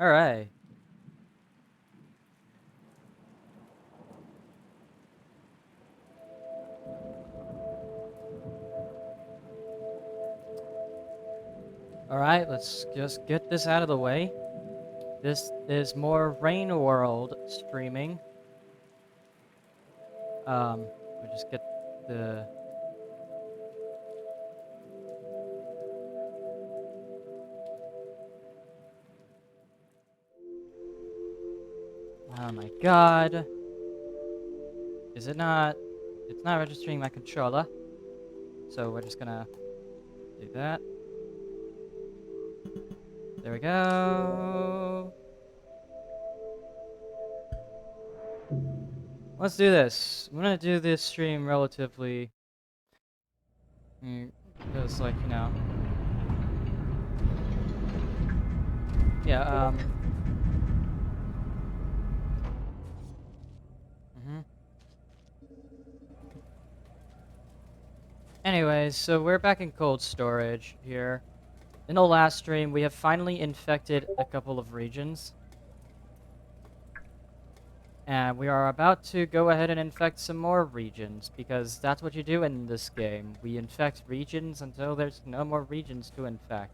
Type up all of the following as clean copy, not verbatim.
All right. All right, let's just get this out of the way. This is more Rain World streaming. We just get the. Oh my god. Is it not? It's not registering my controller. So we're just gonna do that. There we go. Let's do this. I'm gonna do this stream relatively. Because, like, Yeah, mhm. Anyways, so we're back in cold storage here. In the last stream, we have finally infected a couple of regions. And we are about to go ahead and infect some more regions, because that's what you do in this game. We infect regions until there's no more regions to infect.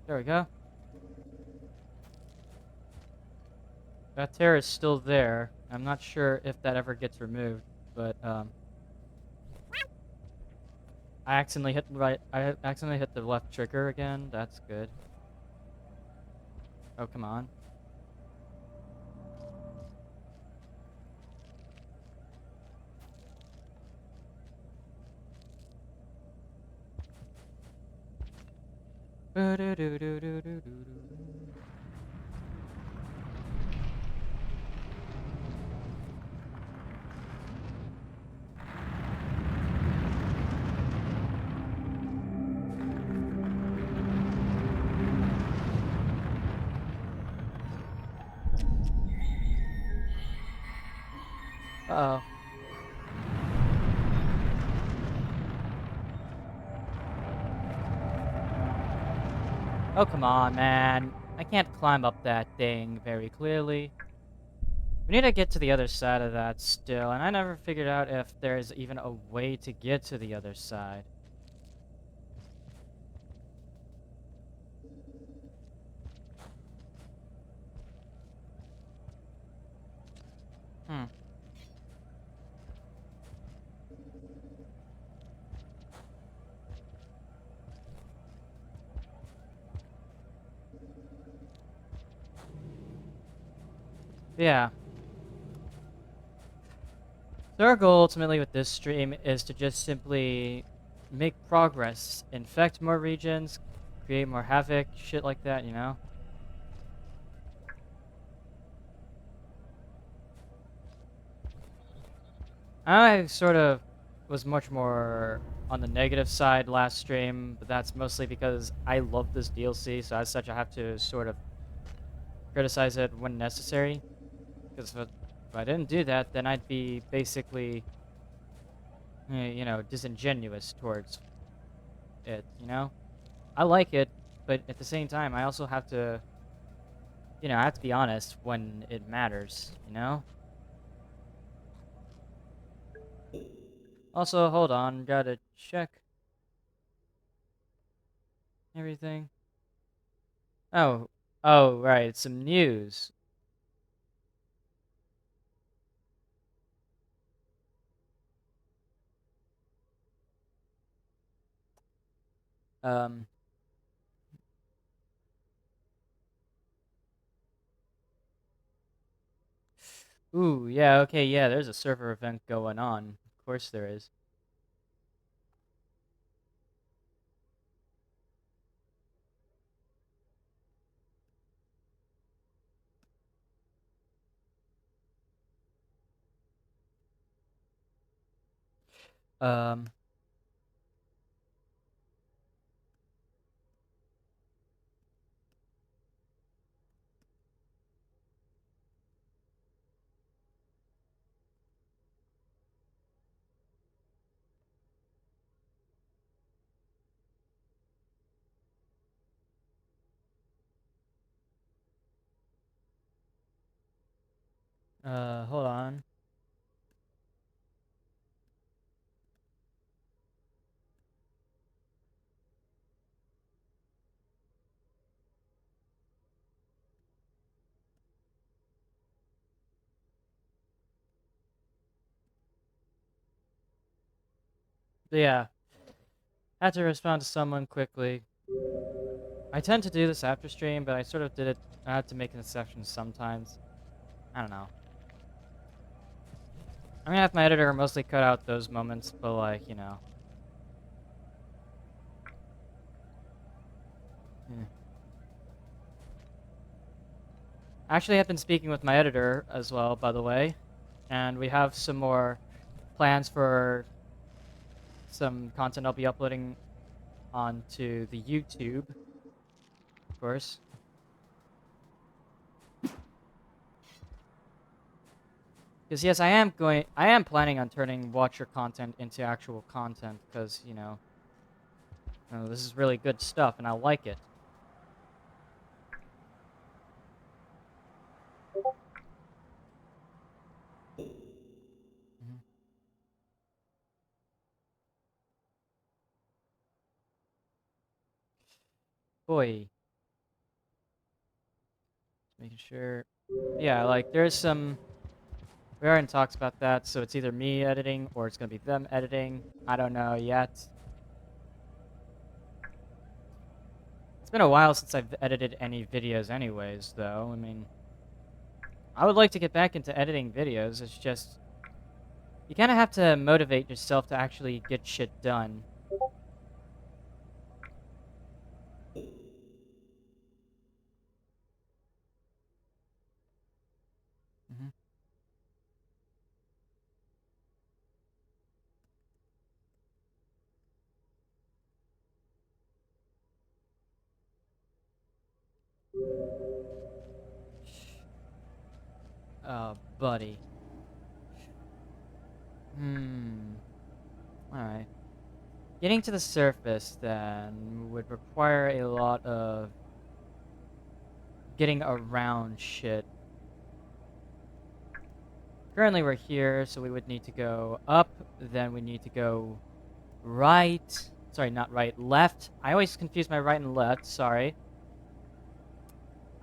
There we go. That tear is still there. I'm not sure if that ever gets removed, but I accidentally hit the left trigger again. That's good. Oh, come on. Uh-oh. Oh, come on, man. I can't climb up that thing very clearly. We need to get to the other side of that still, and I never figured out if there's even a way to get to the other side. Hmm. Yeah. So our goal ultimately with this stream is to just simply make progress, infect more regions, create more havoc, shit like that, you know? I sort of was much more on the negative side last stream, but that's mostly because I love this DLC, so as such I have to sort of criticize it when necessary. Because if I didn't do that, then I'd be basically, disingenuous towards it, you know? I like it, but at the same time, I also have to, I have to be honest when it matters, you know? Also, hold on, gotta check everything. Oh, oh, right, some news. Um, ooh, yeah, okay, yeah, there's a server event going on. Of course there is. Um, Hold on. But yeah, had to respond to someone quickly. I tend to do this after stream, but I sort of did it. I had to make an exception sometimes. I don't know. I'm gonna have my editor mostly cut out those moments, but like, you know. eh. Actually, I've been speaking with my editor as well, by the way, and we have some more plans for some content I'll be uploading onto the YouTube, of course. Because yes, I am planning on turning Watcher content into actual content, because, this is really good stuff, and I like it. Mhm. Boy. Making sure. Yeah, like, there's some... We are in talks about that, so it's either me editing, or it's gonna be them editing. I don't know yet. It's been a while since I've edited any videos anyways, though. I mean, I would like to get back into editing videos. It's just... You kind of have to motivate yourself to actually get shit done. Mhm. Buddy. Alright. Getting to the surface, then, would require a lot of getting around shit. Currently we're here, so we would need to go up, then we need to go right. Sorry, not right, left. I always confuse my right and left, sorry.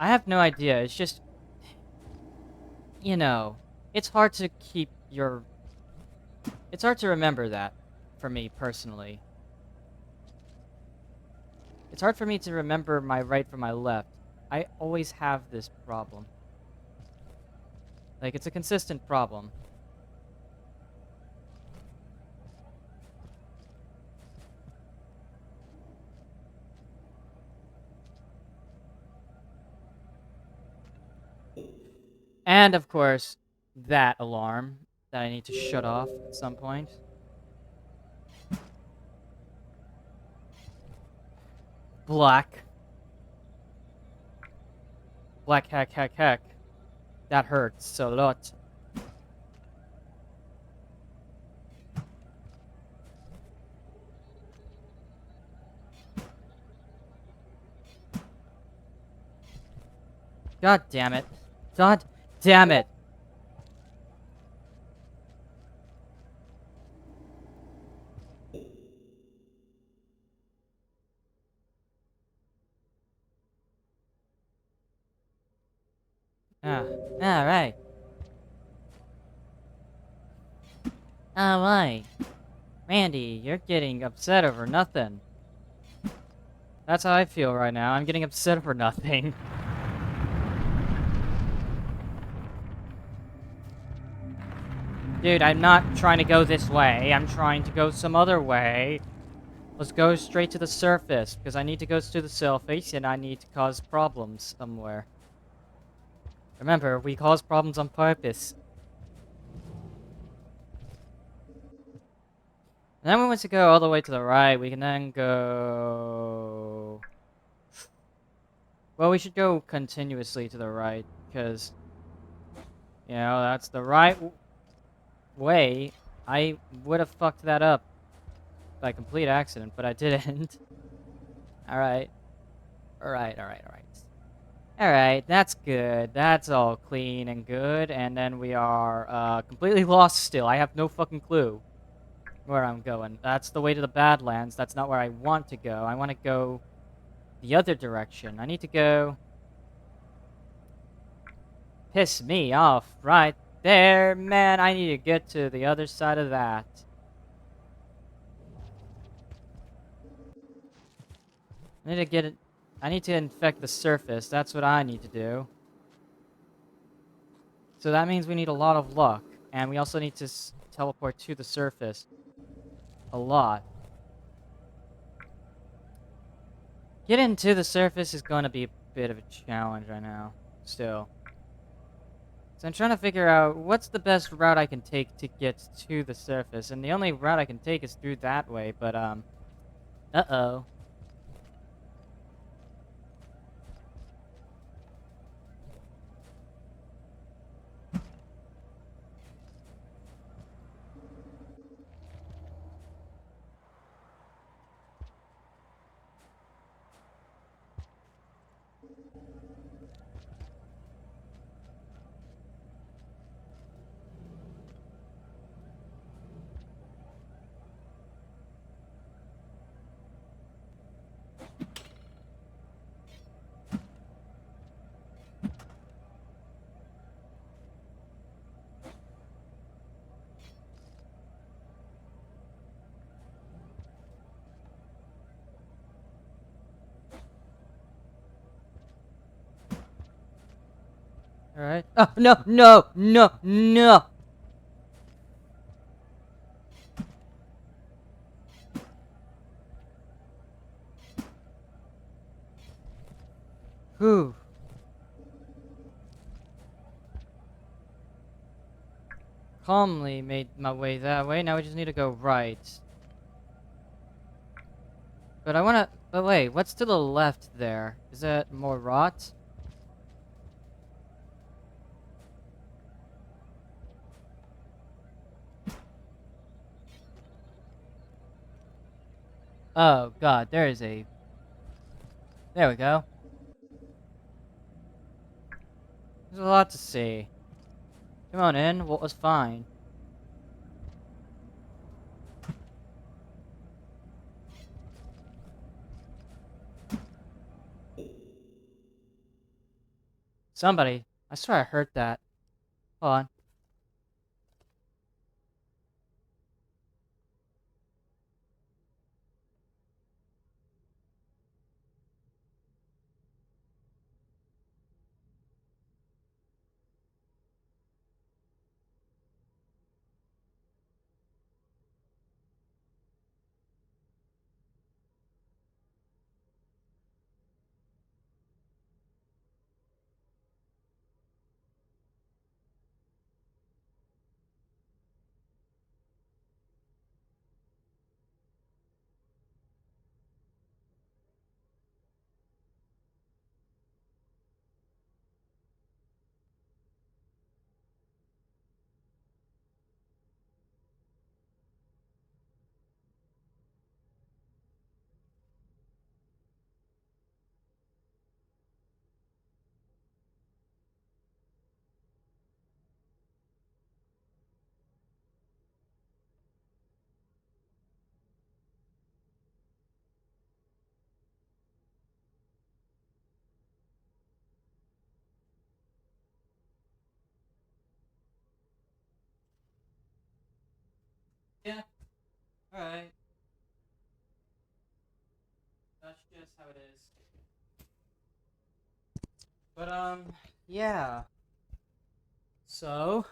I have no idea, it's just, you know, it's hard to keep your... It's hard to remember that, for me, personally. It's hard for me to remember my right from my left. I always have this problem. Like, it's a consistent problem. And, of course, that alarm that I need to shut off at some point. Black. Black heck, heck, heck. That hurts a lot. God damn it. God damn it. Ah, alright. Alright. Randy, you're getting upset over nothing. That's how I feel right now. I'm getting upset over nothing. Dude, I'm not trying to go this way. I'm trying to go some other way. Let's go straight to the surface, because I need to go to the surface and I need to cause problems somewhere. Remember, we cause problems on purpose. And then we want to go all the way to the right. We can then go... Well, we should go continuously to the right, because, that's the right way. I would have fucked that up by complete accident, but I didn't. Alright. Alright. Alright, that's good. That's all clean and good. And then we are completely lost still. I have no fucking clue where I'm going. That's the way to the Badlands. That's not where I want to go. I want to go the other direction. I need to go... Piss me off right there, man. I need to get to the other side of that. I need to get it. I need to infect the surface. That's what I need to do. So that means we need a lot of luck. And we also need to teleport to the surface. A lot. Getting to the surface is going to be a bit of a challenge right now. Still. So I'm trying to figure out what's the best route I can take to get to the surface. And the only route I can take is through that way. But, uh-oh. Alright. Oh, no, no, no, no! Whew. Calmly made my way that way. Now we just need to go right. But I wanna... But wait, what's to the left there? Is that more rot? Oh, God, there is a... There we go. There's a lot to see. Come on in, what was fine? Somebody. I swear I heard that. Hold on. Yeah, alright. That's just how it is. But, yeah. So...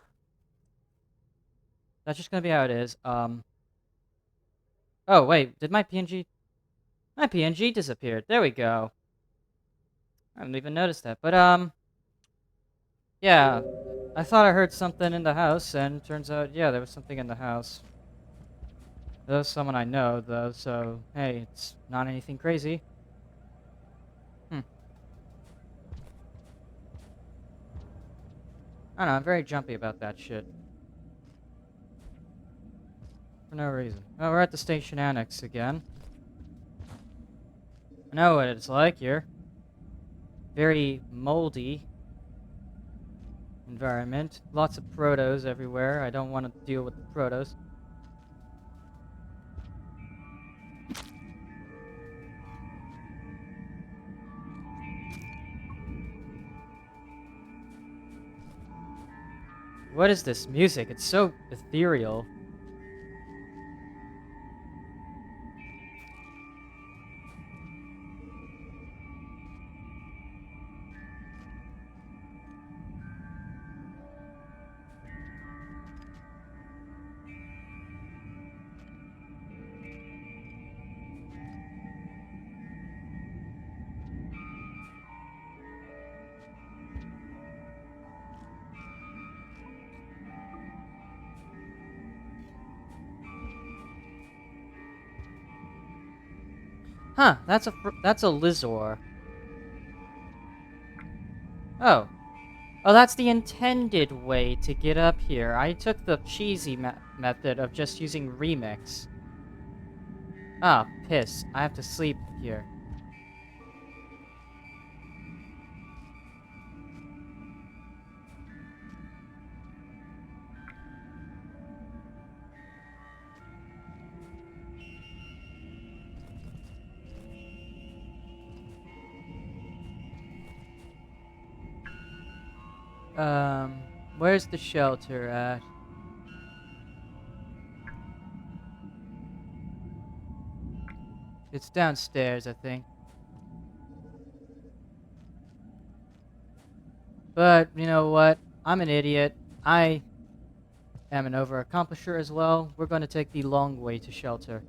That's just gonna be how it is. Oh, wait, did my PNG... My PNG disappeared. There we go. I didn't even notice that. But, yeah. I thought I heard something in the house, and turns out, yeah, there was something in the house. There's someone I know, though, so, hey, it's not anything crazy. Hmm. I don't know, I'm very jumpy about that shit. For no reason. Oh, we're at the station annex again. I know what it's like here. very moldy environment. Lots of protos everywhere. I don't want to deal with the protos. What is this music? It's so ethereal. Huh, that's a Lizor. Oh. Oh, that's the intended way to get up here. I took the cheesy method of just using Remix. Ah, piss. I have to sleep here. Where's the shelter at? It's downstairs, I think. But, you know what? I'm an idiot. I am an overaccomplisher as well. We're going to take the long way to shelter.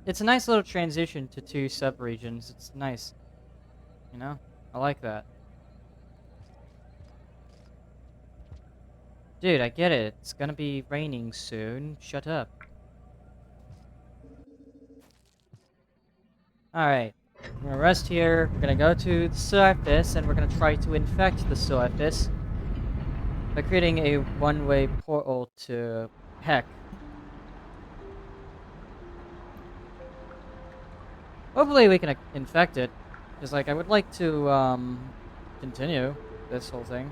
It's a nice little transition to two sub-regions. It's nice. You know? I like that. Dude, I get it. It's gonna be raining soon. Shut up. Alright. We're gonna rest here. We're gonna go to the surface, and we're gonna try to infect the surface by creating a one-way portal to heck. Hopefully we can infect it. Because, like, I would like to, continue this whole thing.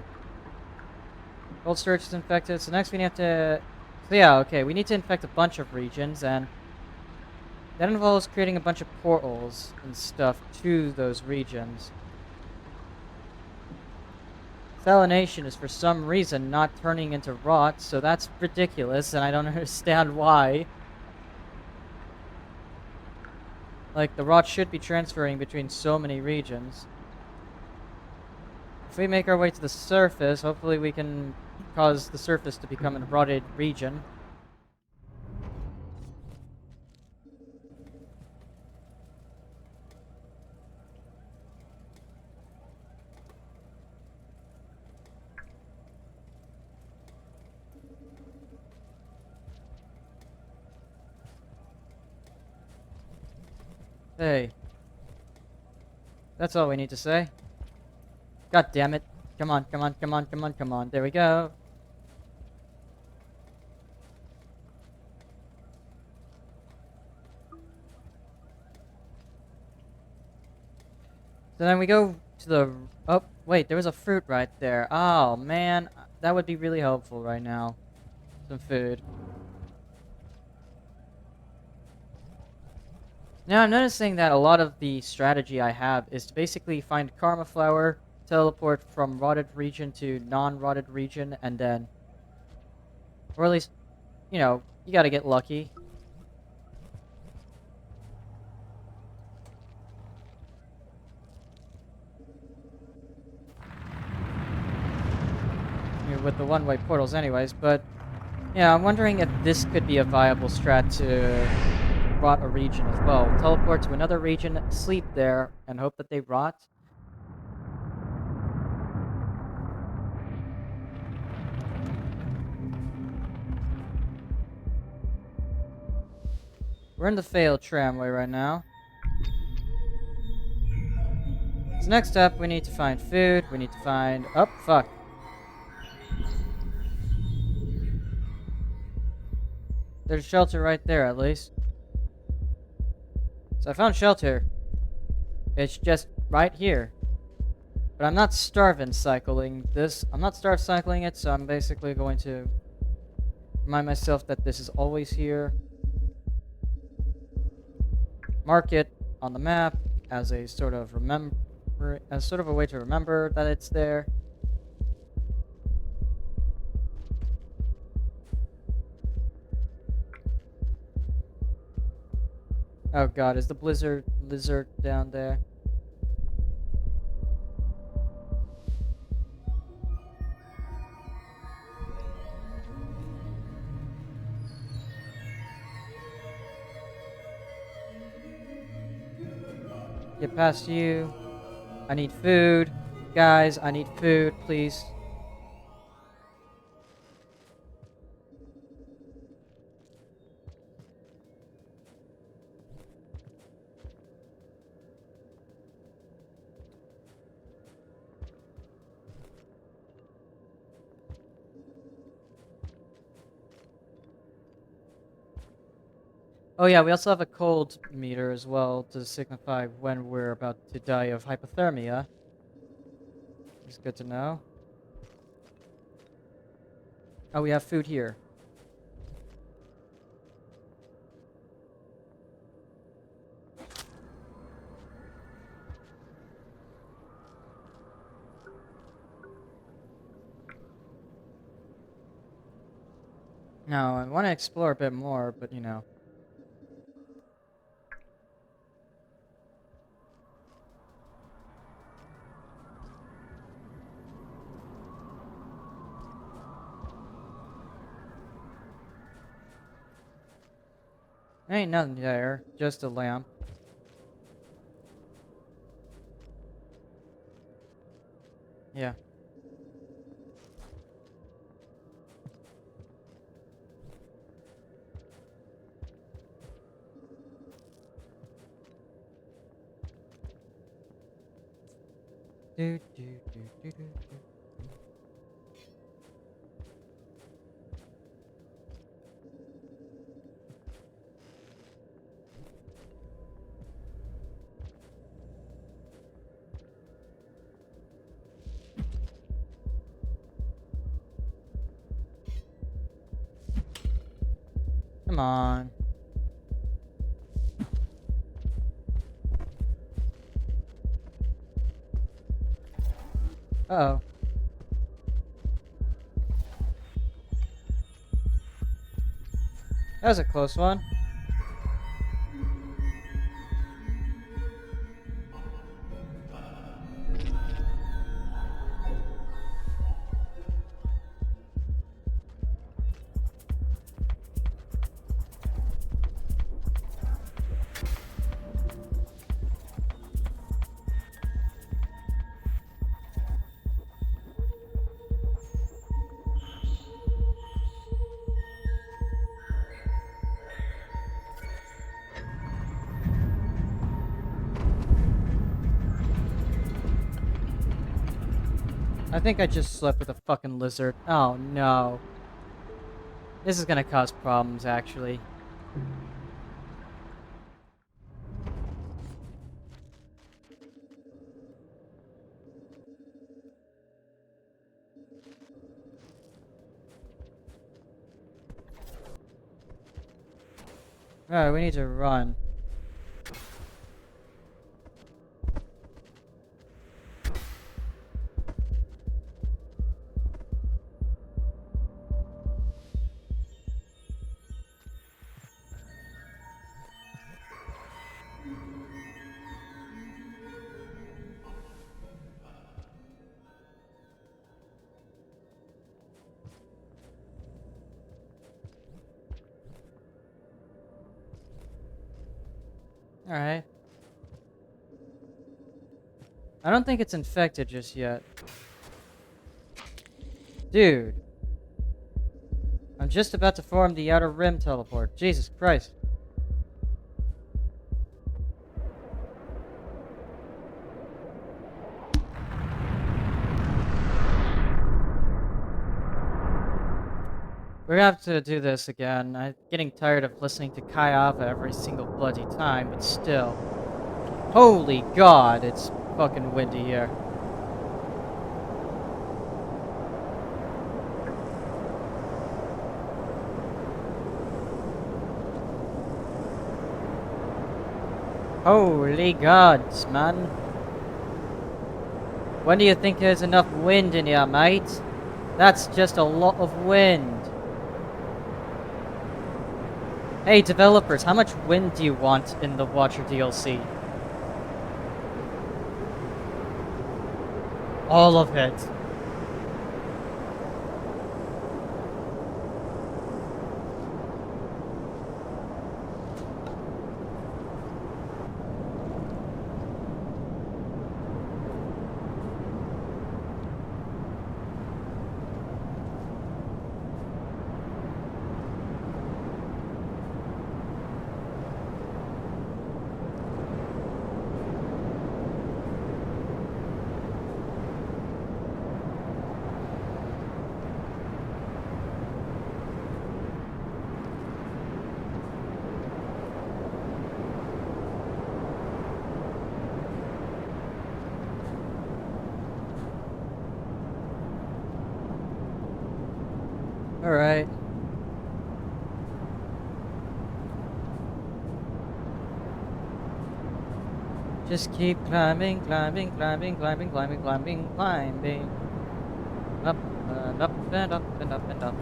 Gold storage is infected, so next we have to... So yeah, okay, we need to infect a bunch of regions, and that involves creating a bunch of portals and stuff to those regions. Salination is for some reason not turning into rot, so that's ridiculous, and I don't understand why. Like, the rot should be transferring between so many regions. If we make our way to the surface, hopefully we can cause the surface to become a rotted region. Hey. That's all we need to say. God damn it. Come on, come on, come on, come on, come on. There we go. So then we go to the... Oh, wait, there was a fruit right there. Oh, man. That would be really helpful right now. Some food. Now, I'm noticing that a lot of the strategy I have is to basically find Karma Flower, teleport from rotted region to non-rotted region, and then... Or at least, you know, you gotta get lucky. With the one-way portals anyways, but... Yeah, I'm wondering if this could be a viable strat to rot a region as well. Teleport to another region, sleep there, and hope that they rot. We're in the failed tramway right now. So next up, we need to find food. We need to find... Oh, fuck. there's shelter right there at least. So I found shelter. It's just right here. But I'm not starving cycling this. I'm not starved cycling it, so I'm basically going to remind myself that this is always here. Mark it on the map as a sort of a way to remember that it's there. Oh god, is the lizard down there? Get past you. I need food. Guys, I need food, please. Oh yeah, we also have a cold meter as well to signify when we're about to die of hypothermia. It's good to know. Oh, we have food here. Now, I want to explore a bit more, but you know. Ain't nothing there, just a lamp. Yeah. Do, do, do, do, do, do. Come on. Uh-oh. That was a close one. I think I just slept with a fucking lizard. Oh no. This is gonna cause problems, actually. Alright, we need to run. Alright. I don't think it's infected just yet. Dude. I'm just about to form the Outer Rim teleport. Jesus Christ. We're gonna have to do this again. I'm getting tired of listening to Kai Ava every single bloody time, but still. Holy God, it's fucking windy here. Holy gods, man. When do you think there's enough wind in here, mate? That's just a lot of wind. Hey, developers, how much wind do you want in the Watcher DLC? All of it. Alright. Just keep climbing, climbing, climbing, climbing, climbing, climbing, climbing. Up and up and up and up and up.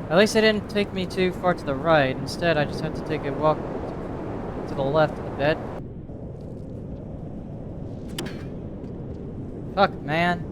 At least it didn't take me too far to the right. Instead, I just had to take a walk to the left a bit. Fuck, man.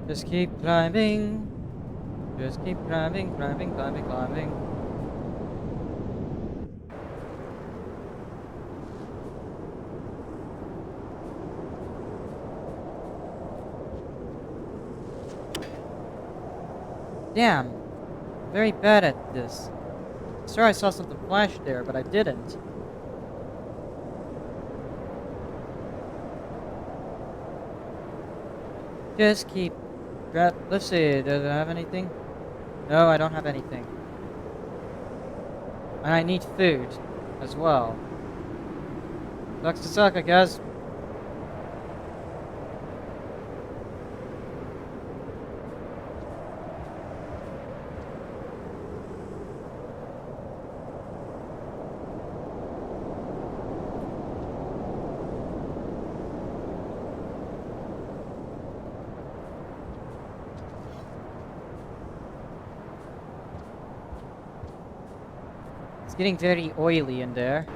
Just keep climbing. Just keep climbing, climbing, climbing, climbing. Damn. Very bad at this. Sure, I saw something flash there, but I didn't. Just keep... Let's see, does it have anything? No, I don't have anything. And I need food as well. Sucks to suck, I guess. It's getting very oily in there.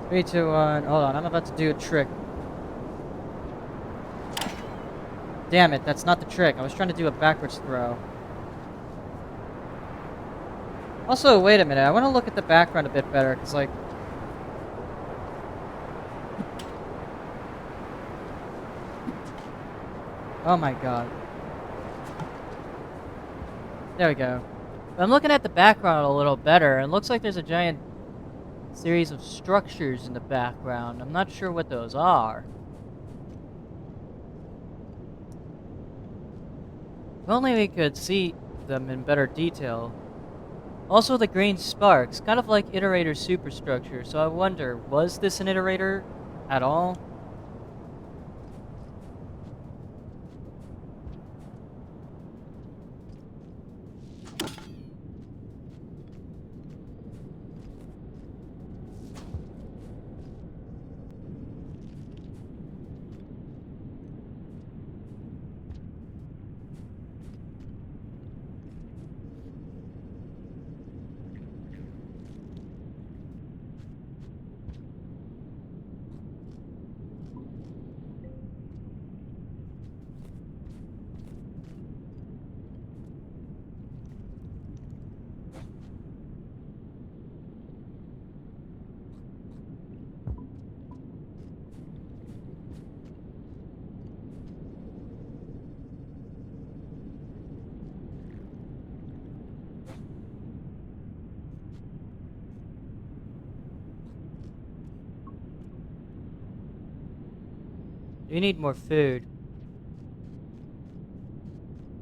Three, two, one. Hold on, I'm about to do a trick. Damn it, that's not the trick. I was trying to do a backwards throw. Also, wait a minute. I want to look at the background a bit better, because, like... Oh my god. There we go. I'm looking at the background a little better, and it looks like there's a giant series of structures in the background. I'm not sure what those are. If only we could see them in better detail. Also, the green sparks, kind of like Iterator's superstructure, so I wonder, was this an Iterator at all? We need more food.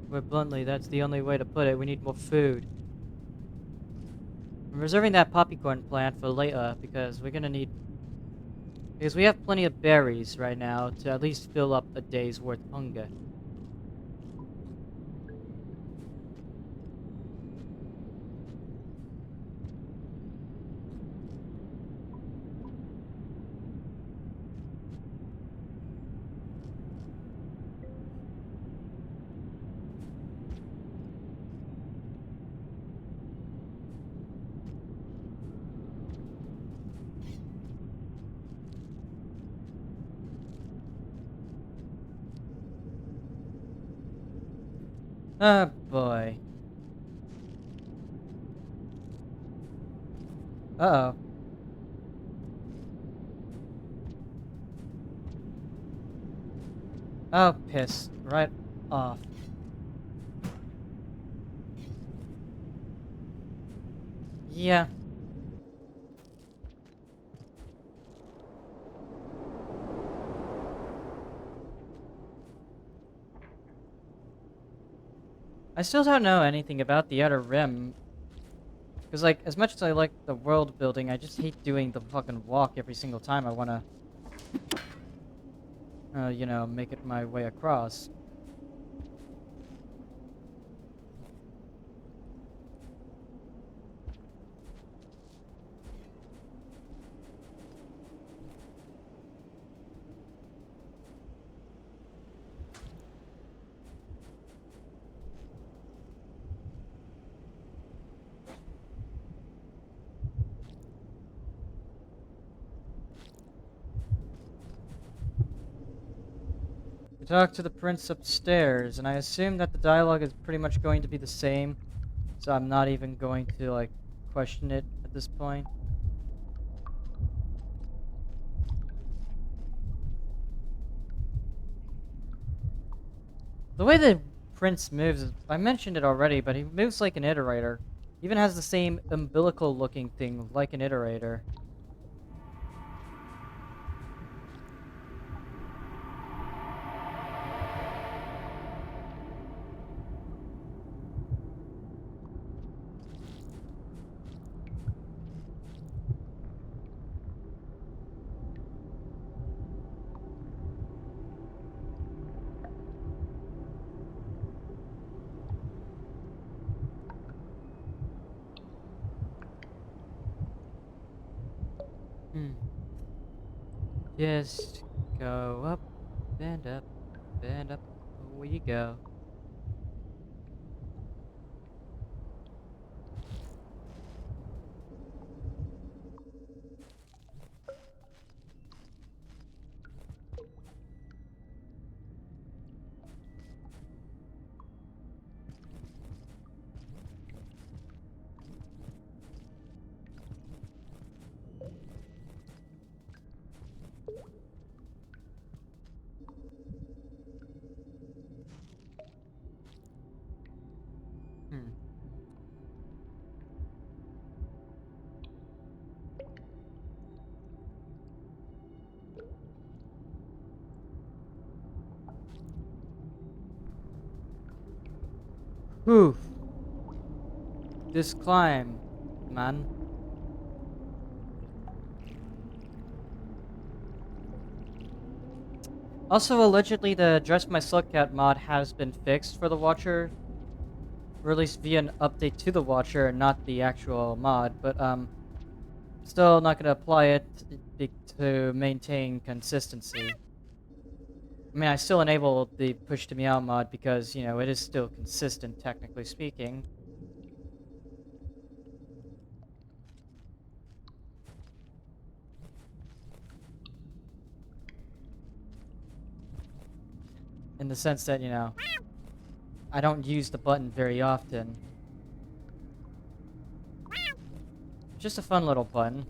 But bluntly, that's the only way to put it. We need more food. I'm reserving that poppycorn plant for later because we're gonna need. Because we have plenty of berries right now to at least fill up a day's worth of hunger. Oh boy. Uh-oh. Oh, piss. Right off. Yeah. I still don't know anything about the Outer Rim. Because, like, as much as I like the world building, I just hate doing the fucking walk every single time I want to, you know, make it my way across. We talked to the prince upstairs, and I assume that the dialogue is pretty much going to be the same, so I'm not even going to, like, question it at this point. The way the prince moves, I mentioned it already, but he moves like an iterator. Even has the same umbilical looking thing like an iterator. Hmm. Just go up and up and up. We go. Hmm. Whew. This climb, man. Also, allegedly, the Dress My Slugcat mod has been fixed for the Watcher, released via an update to the Watcher, not the actual mod, but still not gonna apply it to maintain consistency. I mean, I still enable the push to meow mod because, you know, it is still consistent, technically speaking. In the sense that, you know, I don't use the button very often. Just a fun little button.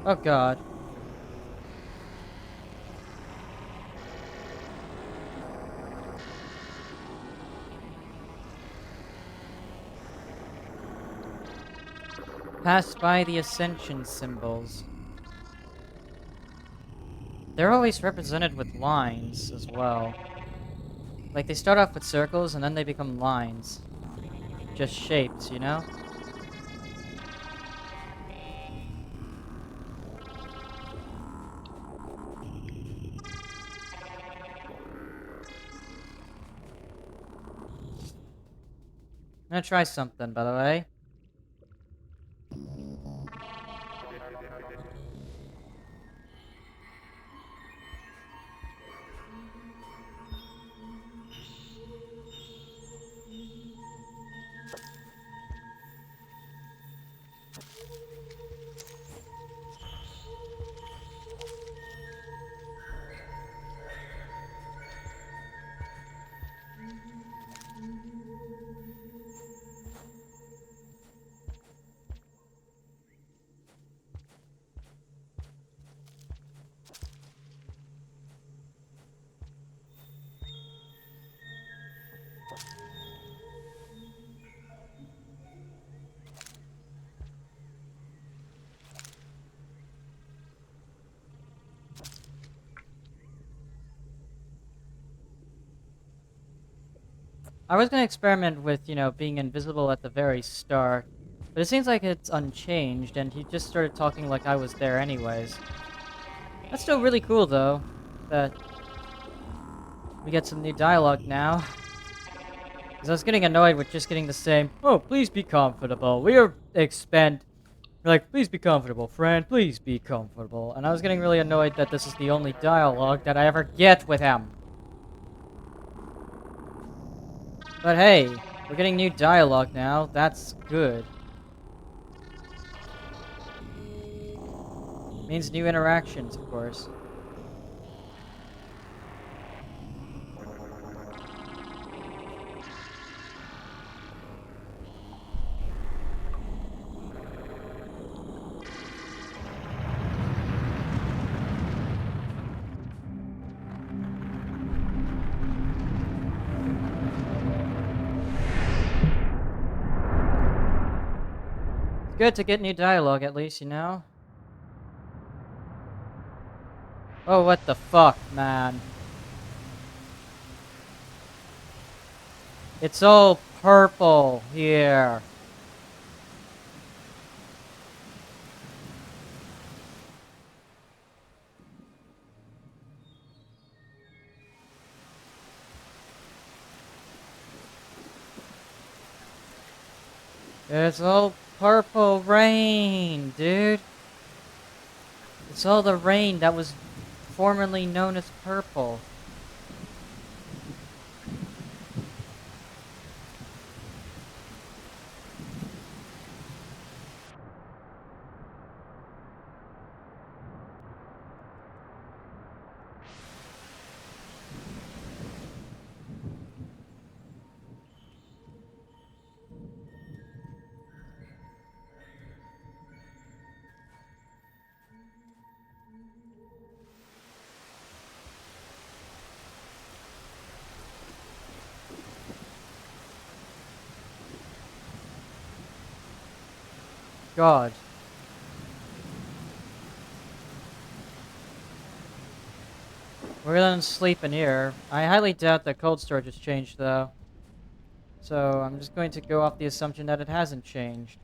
Oh god. Pass by the ascension symbols. They're always represented with lines as well. Like, they start off with circles and then they become lines. Just shapes, you know? I'm gonna try something, by the way. I was gonna experiment with, you know, being invisible at the very start, but it seems like it's unchanged, and he just started talking like I was there anyways. That's still really cool, though, that we get some new dialogue now. Because I was getting annoyed with just getting the same, oh, please be comfortable. We are like, please be comfortable, friend. Please be comfortable. And I was getting really annoyed that this is the only dialogue that I ever get with him. But hey, we're getting new dialogue now. That's good. Means new interactions, of course. It's good to get new dialogue, at least, you know? Oh, what the fuck, man. It's all purple here. It's all purple rain, dude. It's all the rain that was formerly known as purple. God. We're gonna sleep in here. I highly doubt that cold storage has changed, though. So I'm just going to go off the assumption that it hasn't changed.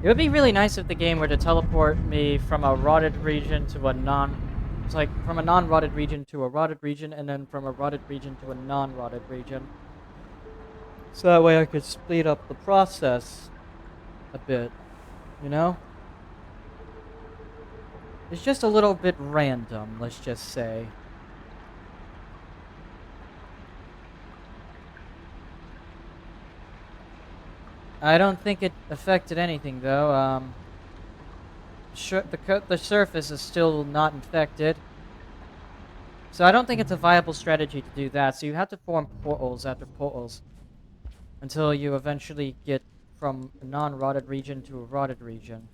It would be really nice if the game were to teleport me from a rotted region to a It's like from a non-rotted region to a rotted region, and then from a rotted region to a non-rotted region. So that way I could speed up the process a bit, you know? It's just a little bit random, let's just say. I don't think it affected anything, though. The surface is still not infected. So I don't think it's a viable strategy to do that. So you have to form portals after portals until you eventually get from a non-rotted region to a rotted region.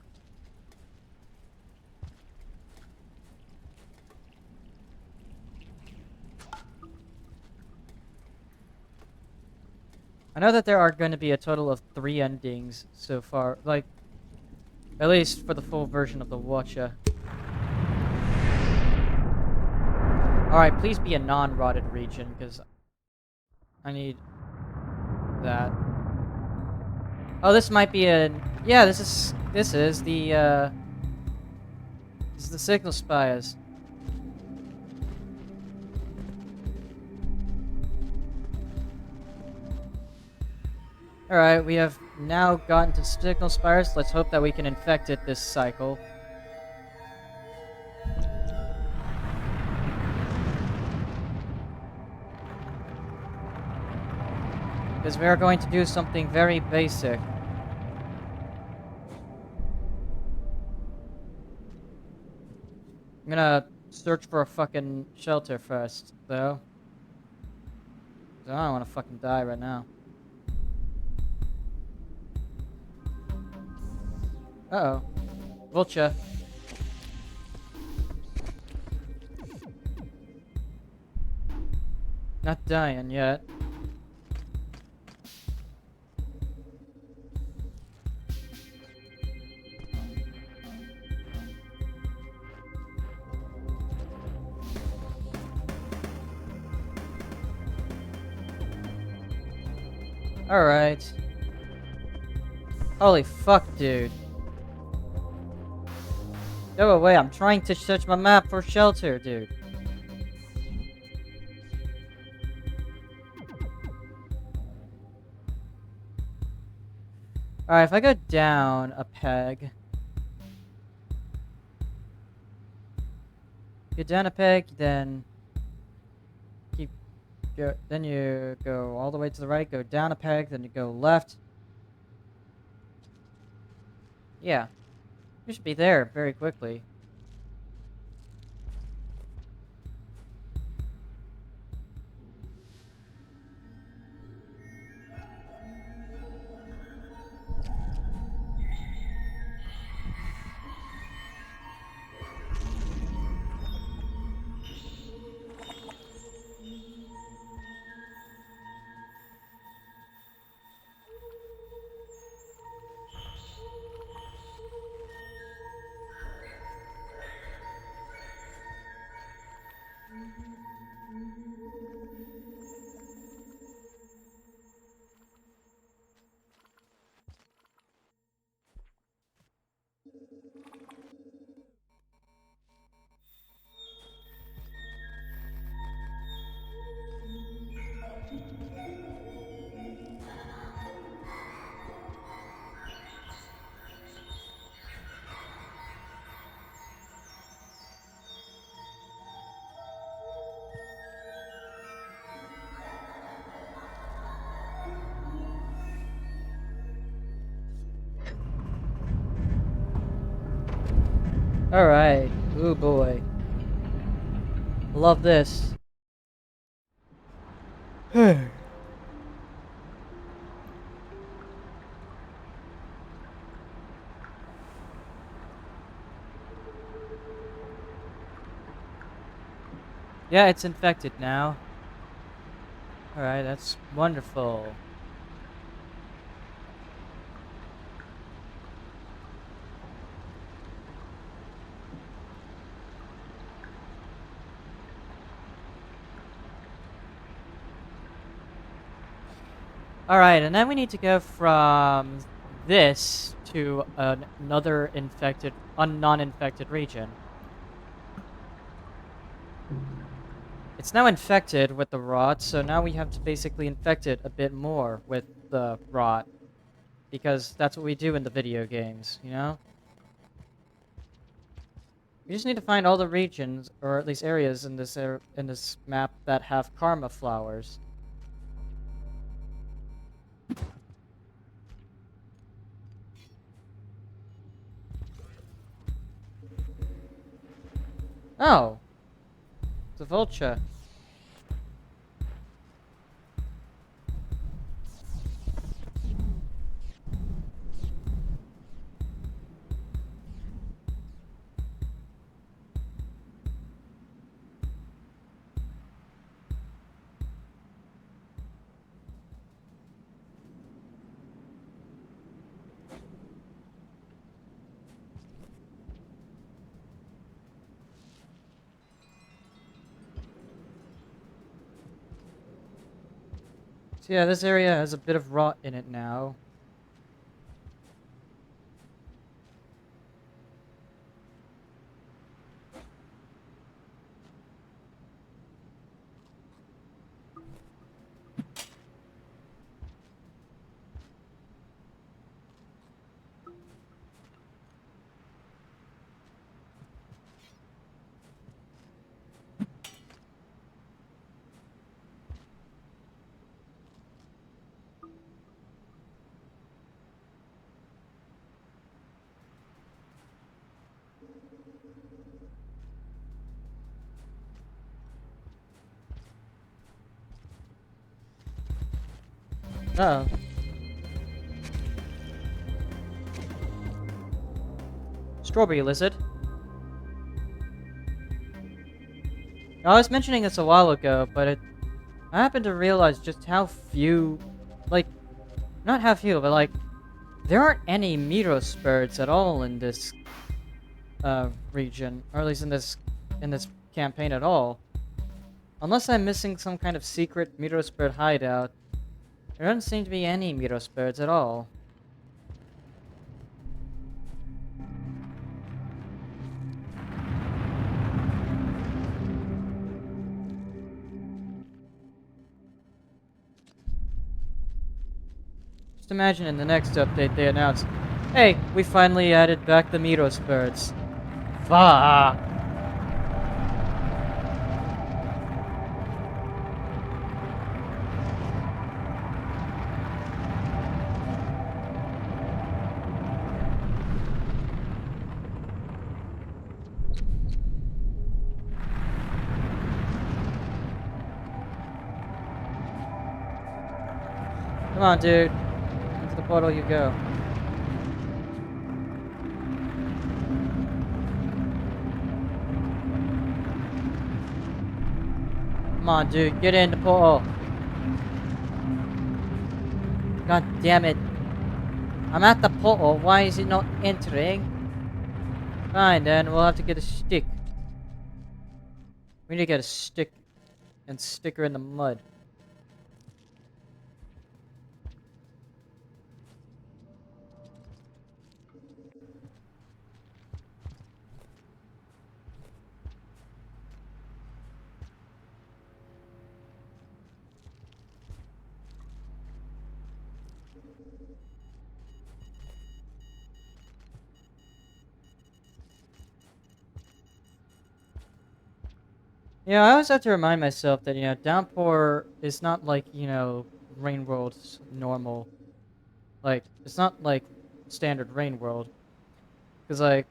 I know that there are going to be a total of 3 endings so far, like, at least for the full version of the Watcher. Alright, please be a non-rotted region, because I need that. Oh, this might be a... Yeah, this is the, this is the Signal Spires. Alright, we have now gotten to Signal Spires. Let's hope that we can infect it this cycle. Because we are going to do something very basic. I'm gonna search for a fucking shelter first, though. 'Cause I don't want to fucking die right now. Uh-oh. Vulture. Not dying yet. Alright. Holy fuck, dude. Go away, I'm trying to search my map for shelter, dude. Alright, if I go down a peg... Go down a peg, then... then you go all the way to the right, go down a peg, then you go left. Yeah. You should be there very quickly. Alright. Ooh boy. Love this. Yeah, it's infected now. Alright, that's wonderful. Alright, and then we need to go from this to another infected, non-infected region. It's now infected with the rot, so now we have to basically infect it a bit more with the rot. Because that's what we do in the video games, you know? We just need to find all the regions, or at least areas in this map that have karma flowers. Oh. It's a vulture. So yeah, this area has a bit of rot in it now. Oh. Strawberry lizard. I was mentioning this a while ago, but I happened to realize just how few, like, not how few, but like, there aren't any Meteospirits at all in this region, or at least in this campaign at all. Unless I'm missing some kind of secret Meteospirit hideout, there doesn't seem to be any Meteospirits at all. Just imagine in the next update they announce, hey, we finally added back the Meteospirits. Fuck! Come on, dude. Into the portal you go. Come on, dude. Get in the portal. God damn it. I'm at the portal. Why is it not entering? Fine, then. We'll have to get a stick. We need to get a stick and stick her in the mud. Yeah, I always have to remind myself that, Downpour is not like, Rain World's normal. Like, it's not like standard Rain World. Because, like,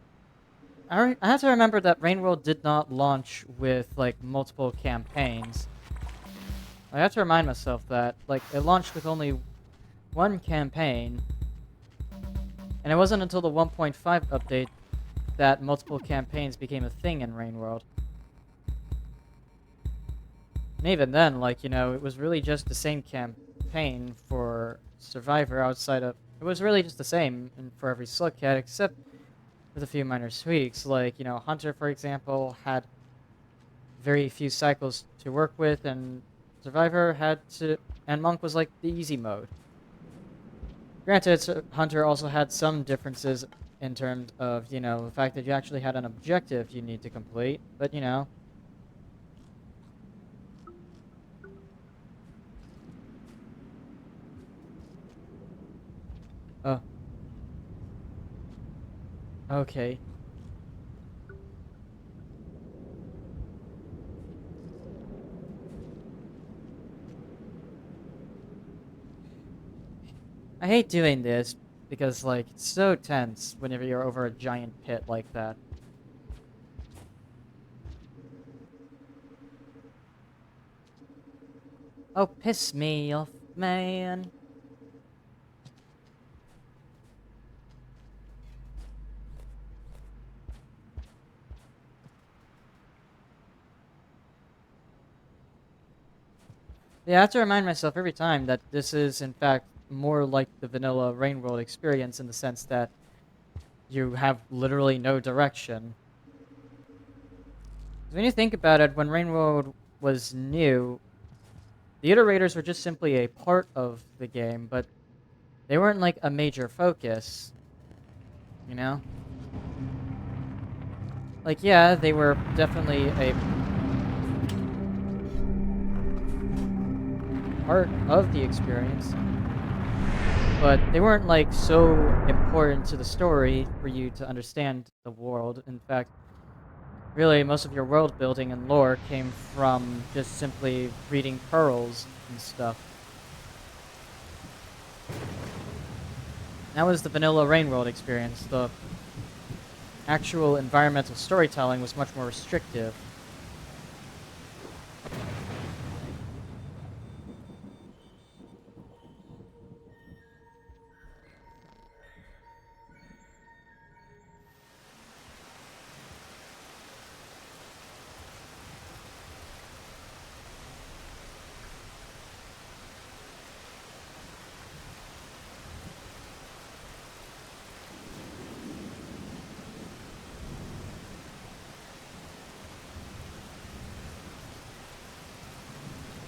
I have to remember that Rain World did not launch with, like, multiple campaigns. I have to remind myself that, like, it launched with only one campaign. And it wasn't until the 1.5 update that multiple campaigns became a thing in Rain World. And even then, like, it was really just the same campaign for Survivor outside of... It was really just the same for every Slugcat, except with a few minor tweaks. Like, Hunter, for example, had very few cycles to work with, and Survivor had to... And Monk was, like, the easy mode. Granted, Hunter also had some differences in terms of, the fact that you actually had an objective you need to complete, but, Oh. Okay. I hate doing this because, like, it's so tense whenever you're over a giant pit like that. Oh, piss me off, man. Yeah, I have to remind myself every time that this is, in fact, more like the vanilla Rain World experience in the sense that you have literally no direction. When you think about it, when Rain World was new, the iterators were just simply a part of the game, but they weren't like a major focus, you know? Like, yeah, they were definitely a part of the experience, but they weren't like so important to the story for you to understand the world. In fact, really, most of your world building and lore came from just simply reading pearls and stuff. That was the vanilla Rain World experience. The actual environmental storytelling was much more restrictive.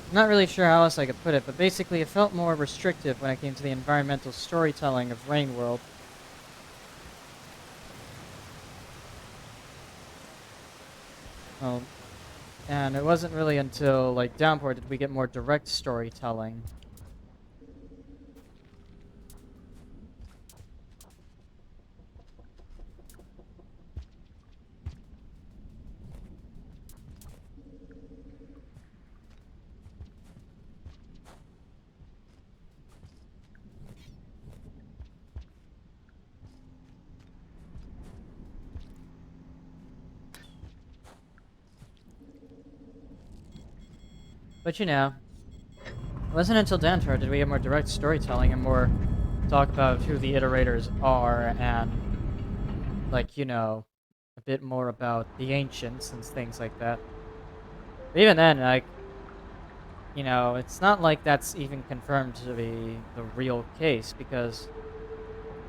I'm not really sure how else I could put it, but basically it felt more restrictive when it came to the environmental storytelling of Rain World. Um, and it wasn't really until like Downpour did we get more direct storytelling. But you know, it wasn't until Downpour did we get more direct storytelling and more talk about who the iterators are and like, you know, a bit more about the ancients and things like that. But even then, like, you know, it's not like that's even confirmed to be the real case because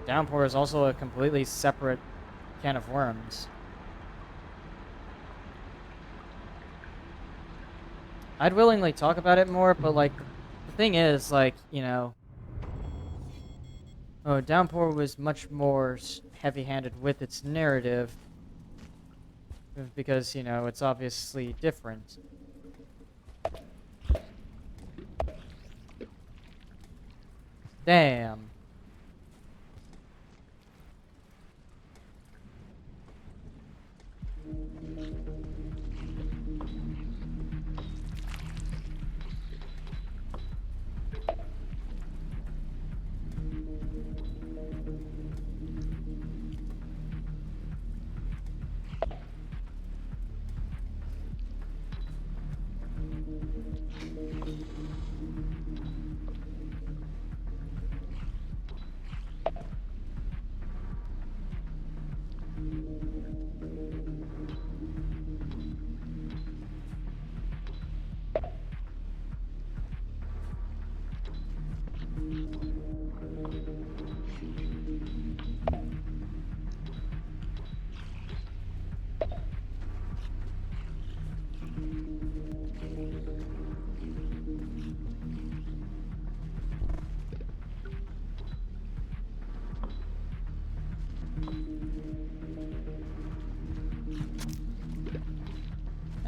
Downpour is also a completely separate can of worms. I'd willingly talk about it more, but like the thing is, like, you know, oh, Downpour was much more heavy-handed with its narrative because, you know, it's obviously different. Damn.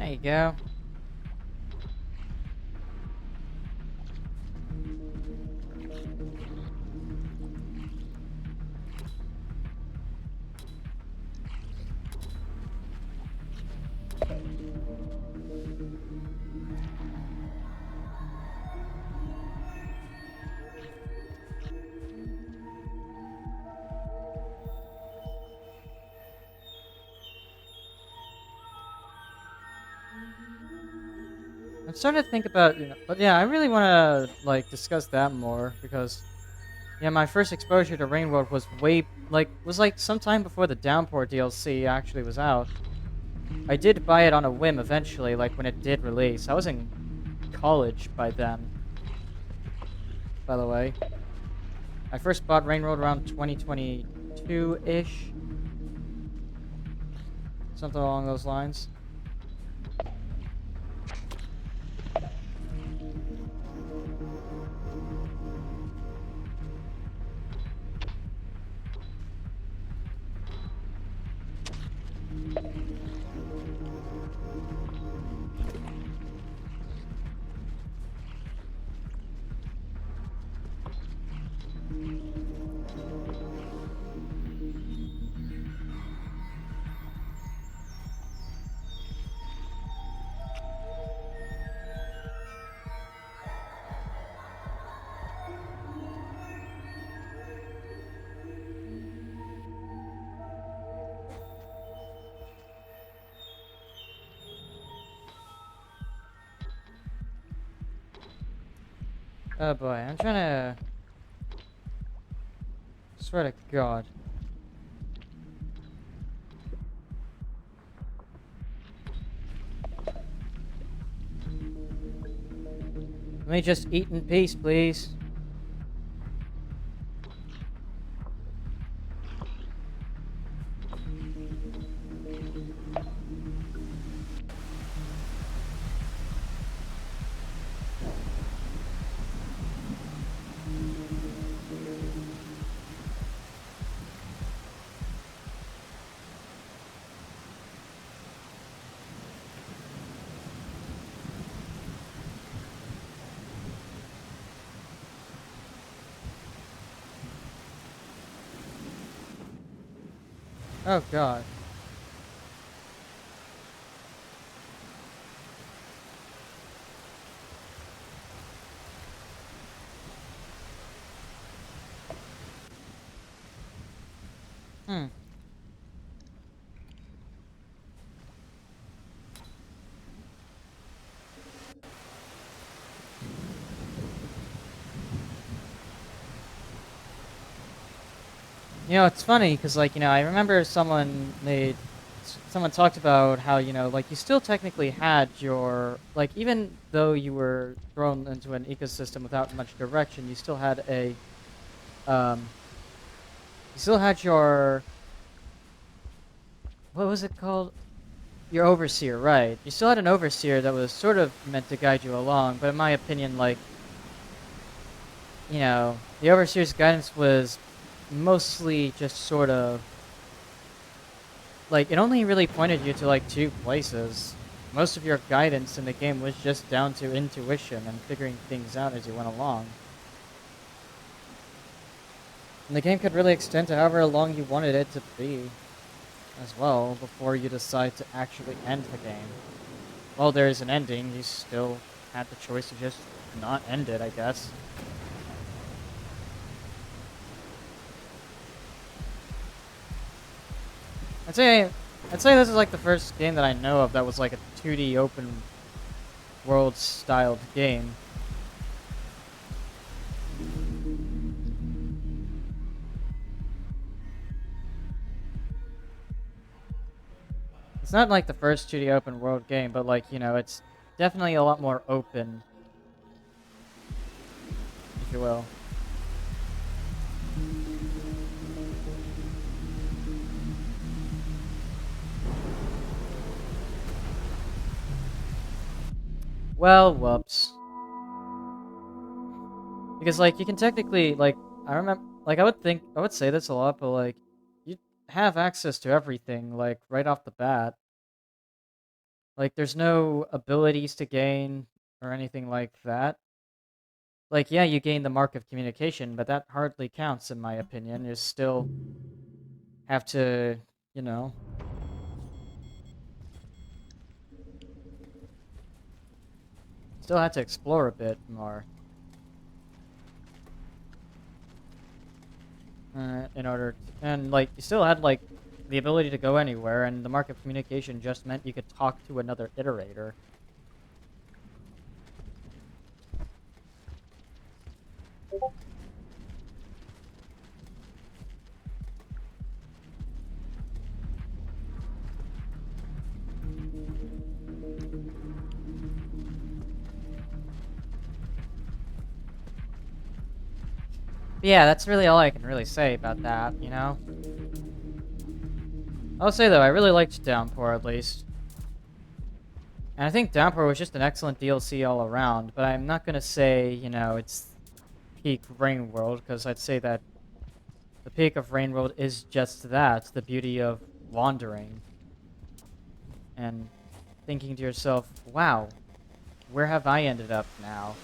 There you go. I'm starting to think about, but yeah, I really want to like discuss that more because yeah, my first exposure to Rain World was was like sometime before the Downpour DLC actually was out. I did buy it on a whim eventually, like when it did release. I was in college by then, by the way. I first bought Rain World around 2022-ish, something along those lines. Oh boy, I'm trying to... Swear to God. Let me just eat in peace, please. Oh God. Hmm. It's funny because, like, I remember someone talked about how, like, you still technically had like, even though you were thrown into an ecosystem without much direction, um, you still had what was it called? Your overseer, right. You still had an overseer that was sort of meant to guide you along, but in my opinion, like, the overseer's guidance was mostly just sort of like, it only really pointed you to, like, two places. Most of your guidance in the game was just down to intuition and figuring things out as you went along. And the game could really extend to however long you wanted it to be as well before you decide to actually end the game. Well, there is an ending, you still had the choice to just not end it, I guess. I'd say I'd say this is like the first game that I know of that was like a 2D open world styled game. It's not like the first 2D open world game, but like, it's definitely a lot more open, if you will. Well, whoops. Because like you can technically like I remember like I would say this a lot, but like you have access to everything like right off the bat. Like there's no abilities to gain or anything like that. Like yeah, you gain the mark of communication, but that hardly counts in my opinion. You still have to, you know, still have to explore a bit more in order to, and like you still had like the ability to go anywhere, and the mark of communication just meant you could talk to another iterator. Yeah, that's really all I can really say about that, you know? I'll say though, I really liked Downpour at least. And I think Downpour was just an excellent DLC all around, but I'm not gonna say, you know, it's peak Rain World, because I'd say that the peak of Rain World is just that, the beauty of wandering. And thinking to yourself, wow, where have I ended up now?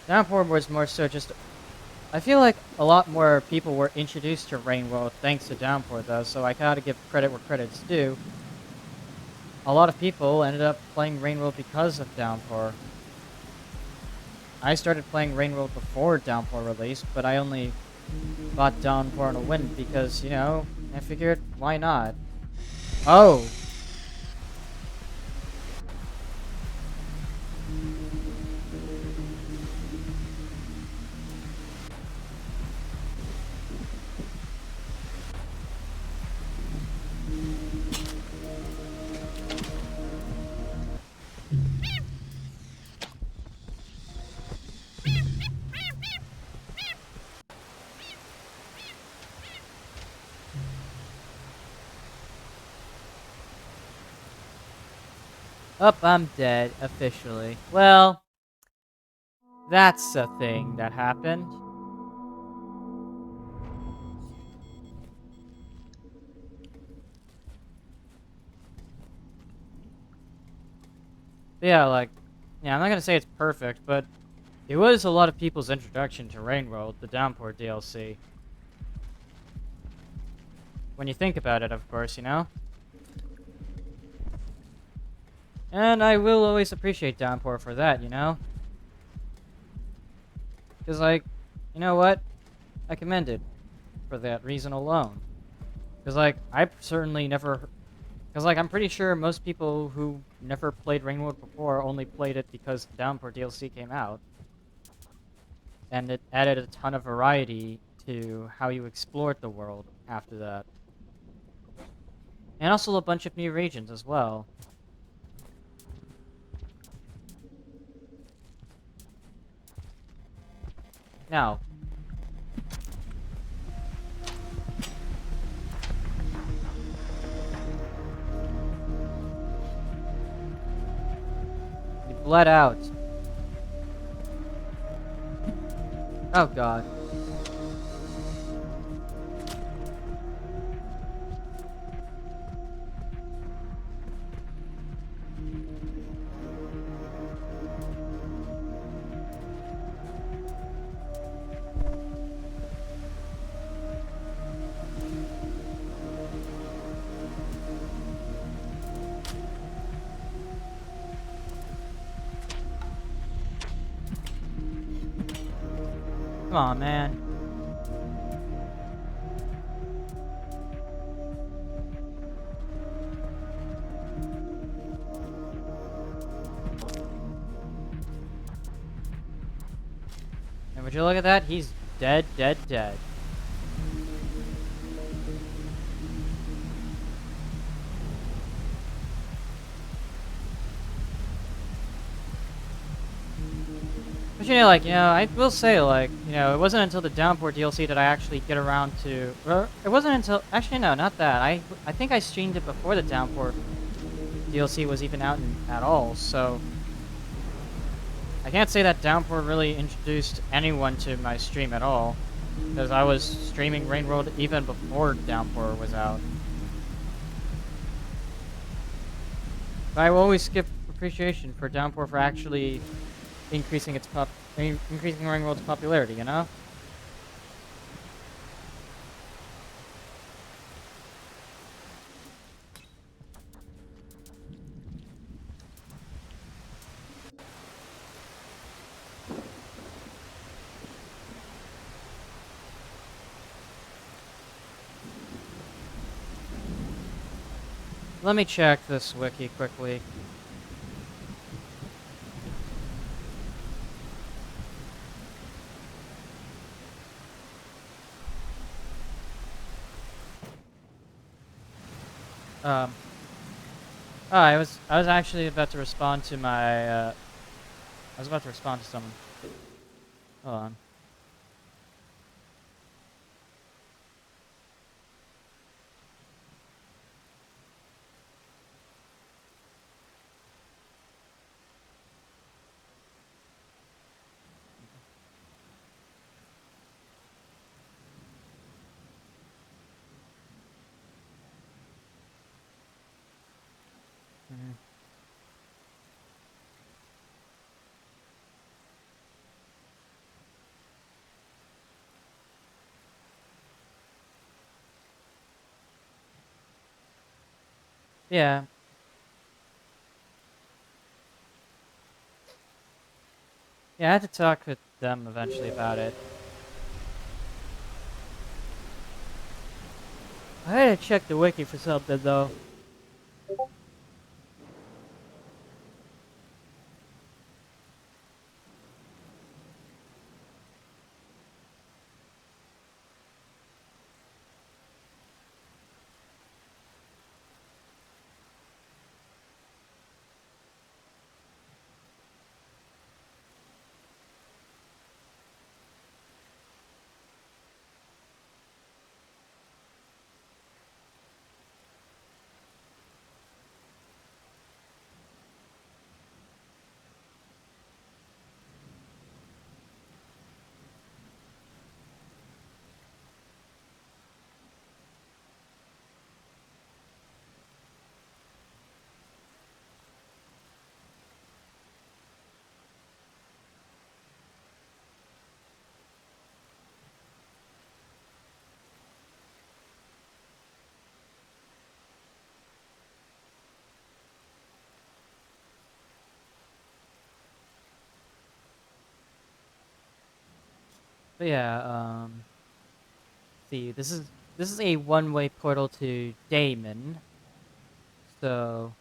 Downpour was more so just... I feel like a lot more people were introduced to Rain World thanks to Downpour, though, so I gotta give credit where credit's due. A lot of people ended up playing Rain World because of Downpour. I started playing Rain World before Downpour released, but I only bought Downpour on a whim because, you know, I figured, why not? Oh! Up, I'm dead, officially. Well, that's a thing that happened. But yeah, like, yeah, I'm not gonna say it's perfect, but it was a lot of people's introduction to Rain World, the Downpour DLC. When you think about it, of course, you know? And I will always appreciate Downpour for that, you know? Because, like, you know what? I commend it for that reason alone. Because, like, I certainly never... Because, like, I'm pretty sure most people who never played Rain World before only played it because the Downpour DLC came out. And it added a ton of variety to how you explored the world after that. And also a bunch of new regions as well. Now, you bled out. Oh god. Come on, man. And would you look at that? He's dead, dead, dead. But you know, like, you know, I will say, like, you know, it wasn't until the Downpour DLC that I actually get around to... Or, it wasn't until... Actually, no, not that. I think I streamed it before the Downpour DLC was even out at all, so... I can't say that Downpour really introduced anyone to my stream at all. Because I was streaming Rain World even before Downpour was out. But I will always give appreciation for Downpour for actually increasing increasing Rain World's popularity, you know? Let me check this wiki quickly. Um. Oh, I was actually about to respond to my. I was about to respond to someone. Hold on. Mhm. Yeah. Yeah, I had to talk with them eventually about it. I had to check the wiki for something though. But yeah, see, this is a one-way portal to Damon. So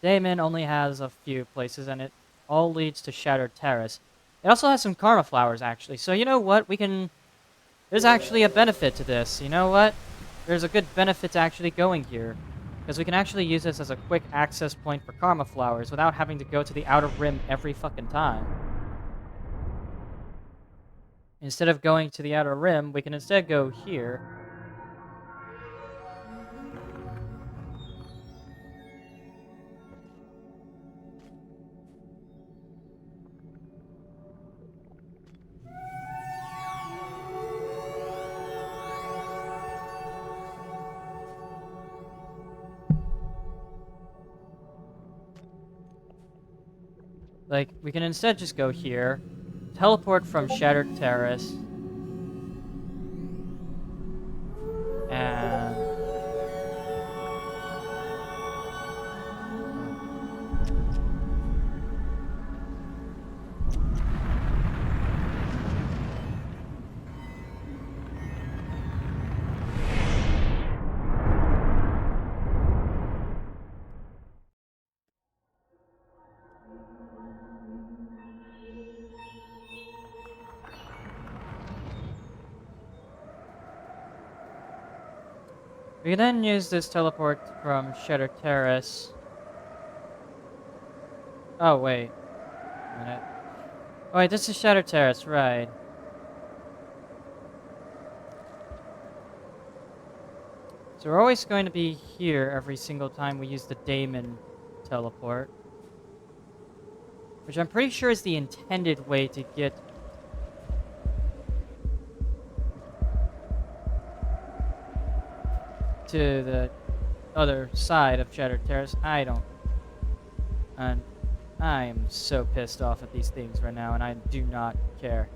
Damon only has a few places, and it all leads to Shattered Terrace. It also has some Karma Flowers, actually. So you know what? We can. There's actually a benefit to this. You know what? There's a good benefit to actually going here, because we can actually use this as a quick access point for Karma Flowers without having to go to the Outer Rim every fucking time. Instead of going to the Outer Rim, we can instead go here. Like, we can instead just go here, teleport from Shattered Terrace, and... We can then use this teleport from Shattered Terrace. Oh, wait. A minute. Oh, wait, this is Shattered Terrace, right. So we're always going to be here every single time we use the Damon teleport. Which I'm pretty sure is the intended way to get to the other side of Shattered Terrace. I don't... And I am so pissed off at these things right now, and I do not care.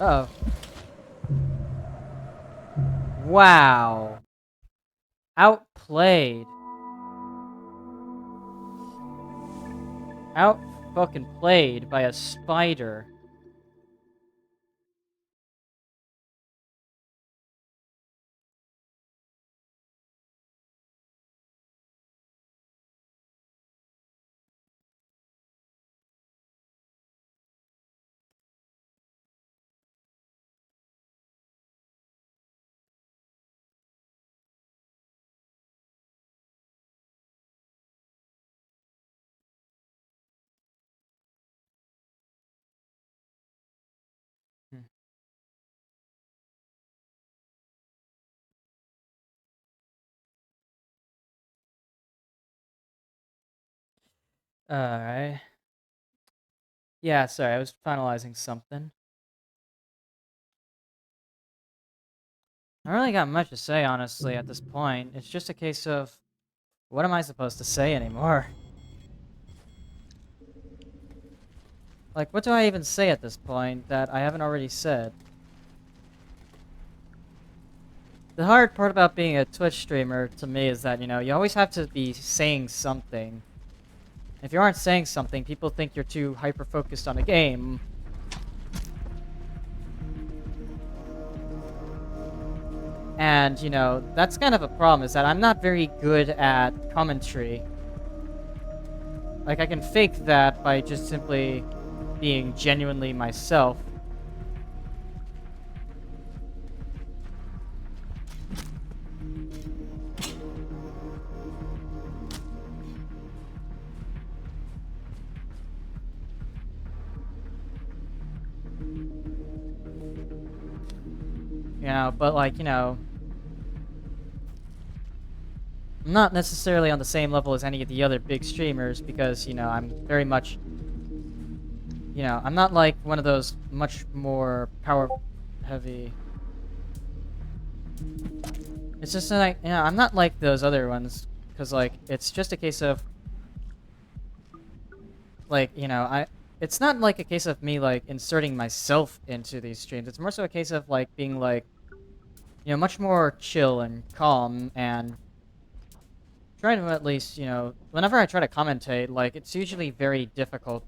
Uh oh. Wow. Outplayed. Out fucking played by a spider. Alright. Yeah, sorry, I was finalizing something. I don't really got much to say, honestly, at this point. It's just a case of, what am I supposed to say anymore? Like, what do I even say at this point that I haven't already said? The hard part about being a Twitch streamer, to me, is that, you always have to be saying something. If you aren't saying something, people think you're too hyper-focused on a game. And, that's kind of a problem, is that I'm not very good at commentary. Like, I can fake that by just simply being genuinely myself. But like, I'm not necessarily on the same level as any of the other big streamers because, I'm very much, I'm not like one of those much more power heavy. It's just like, I'm not like those other ones because like, it's just a case of like, it's not like a case of me like inserting myself into these streams. It's more so a case of like being like, much more chill and calm and trying to at least, whenever I try to commentate, like, it's usually very difficult.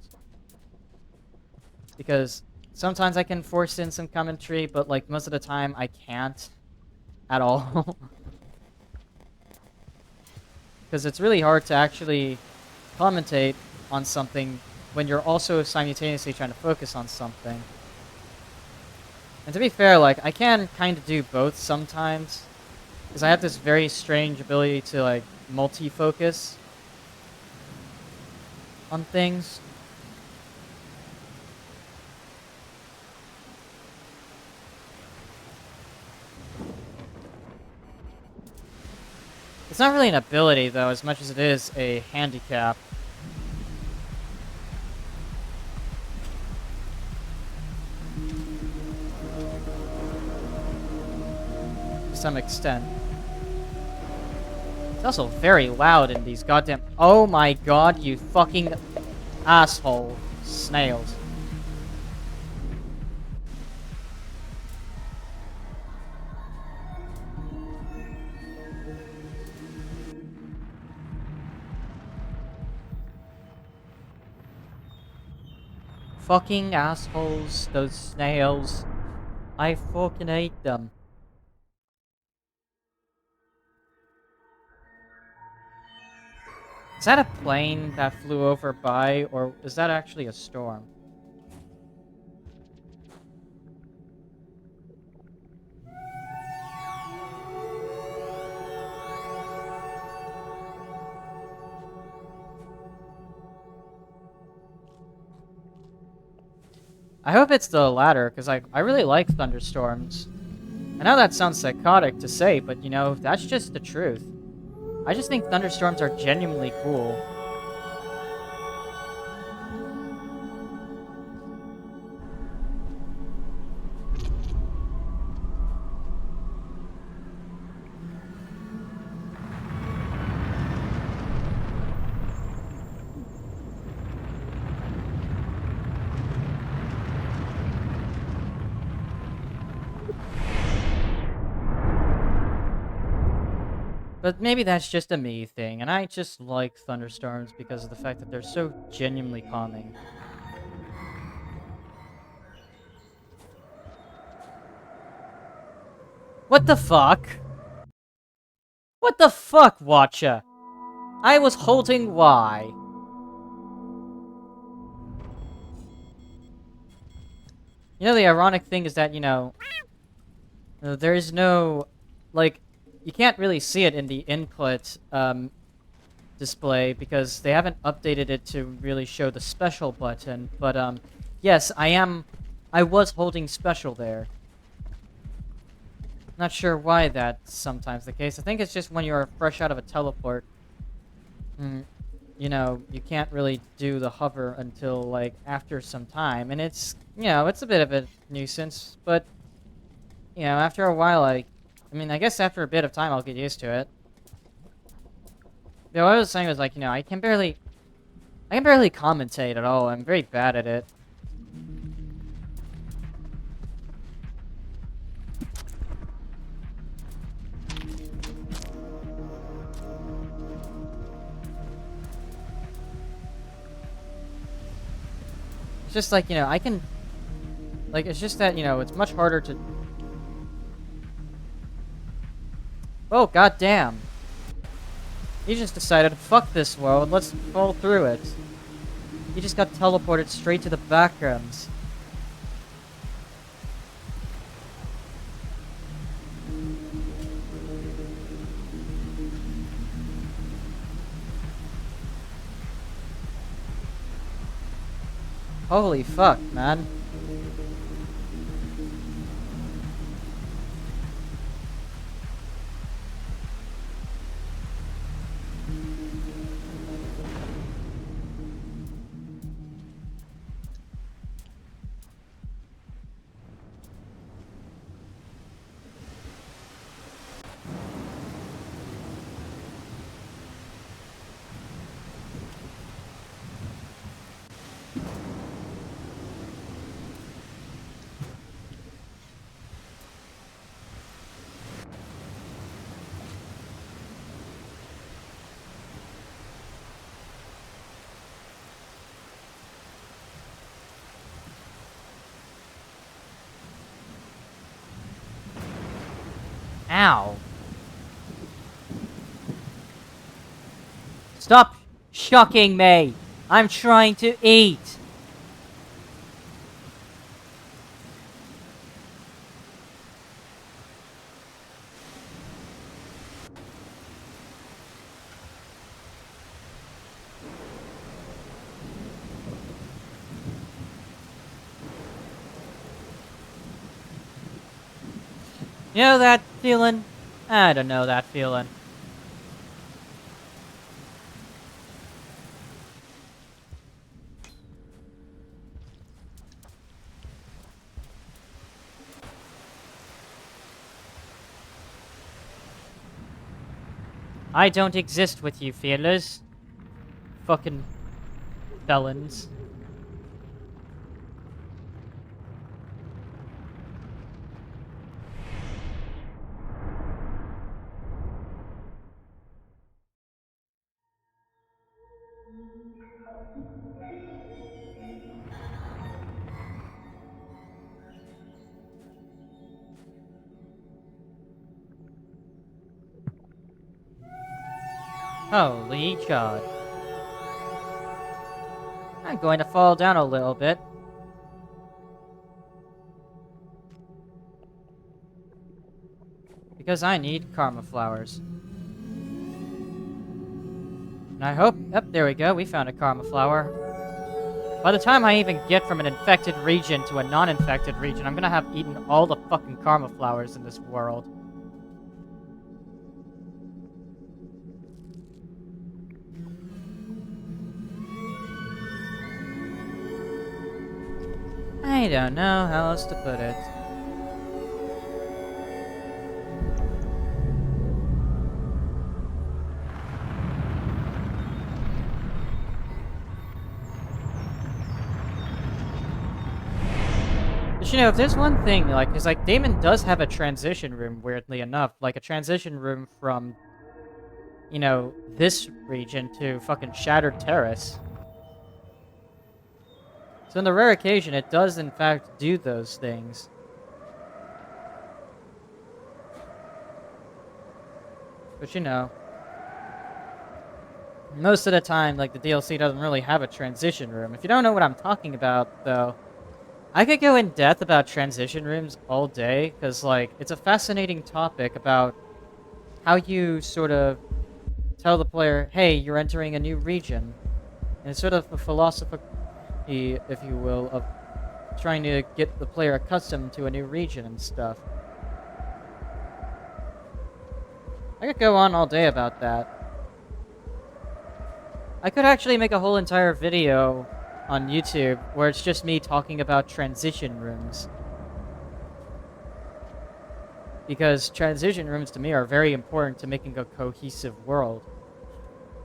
Because sometimes I can force in some commentary, but, like, most of the time I can't at all. Because it's really hard to actually commentate on something when you're also simultaneously trying to focus on something. And to be fair, like, I can kind of do both sometimes. Because I have this very strange ability to, like, multi-focus on things. It's not really an ability, though, as much as it is a handicap. To some extent. It's also very loud in these goddamn... Oh my god, you fucking asshole. Snails. Fucking assholes, those snails. I fucking hate them. Is that a plane that flew over by, or is that actually a storm? I hope it's the latter, because I really like thunderstorms. I know that sounds psychotic to say, but that's just the truth. I just think thunderstorms are genuinely cool. But maybe that's just a me thing, and I just like thunderstorms because of the fact that they're so genuinely calming. What the fuck? What the fuck, Watcha? I was holding Y. The ironic thing is that, there is no, like, you can't really see it in the input, display because they haven't updated it to really show the special button, but, yes, I was holding special there. Not sure why that's sometimes the case. I think it's just when you're fresh out of a teleport. you know, you can't really do the hover until like after some time, and it's, you know, it's a bit of a nuisance, but you know, after a while, I mean, I guess after a bit of time, I'll get used to it. Yeah, what I was saying was like, you know, I can barely commentate at all. I'm very bad at it. It's just like, you know, I can, like, it's just that, you know, it's much harder to. Oh, goddamn! He just decided, fuck this world. Let's fall through it. He just got teleported straight to the backrooms. Holy fuck, man. Ow. Stop shocking me! I'm trying to eat! You know that feeling? I don't know that feeling. I don't exist with you, feelers. Fucking felons. Holy God. I'm going to fall down a little bit. Because I need karma flowers. And I hope... Yep, there we go. We found a karma flower. By the time I even get from an infected region to a non-infected region, I'm gonna have eaten all the fucking karma flowers in this world. I don't know how else to put it. But you know, if there's one thing, like, because, like, Damon does have a transition room, weirdly enough. Like, a transition room from, you know, this region to fucking Shattered Terrace. So on the rare occasion, it does, in fact, do those things. But, you know, most of the time, like, the DLC doesn't really have a transition room. If you don't know what I'm talking about, though, I could go in depth about transition rooms all day, because, like, it's a fascinating topic about how you sort of tell the player, hey, you're entering a new region. And it's sort of a philosophy, if you will, of trying to get the player accustomed to a new region and stuff. I could go on all day about that. I could actually make a whole entire video on YouTube where it's just me talking about transition rooms. Because transition rooms to me are very important to making a cohesive world.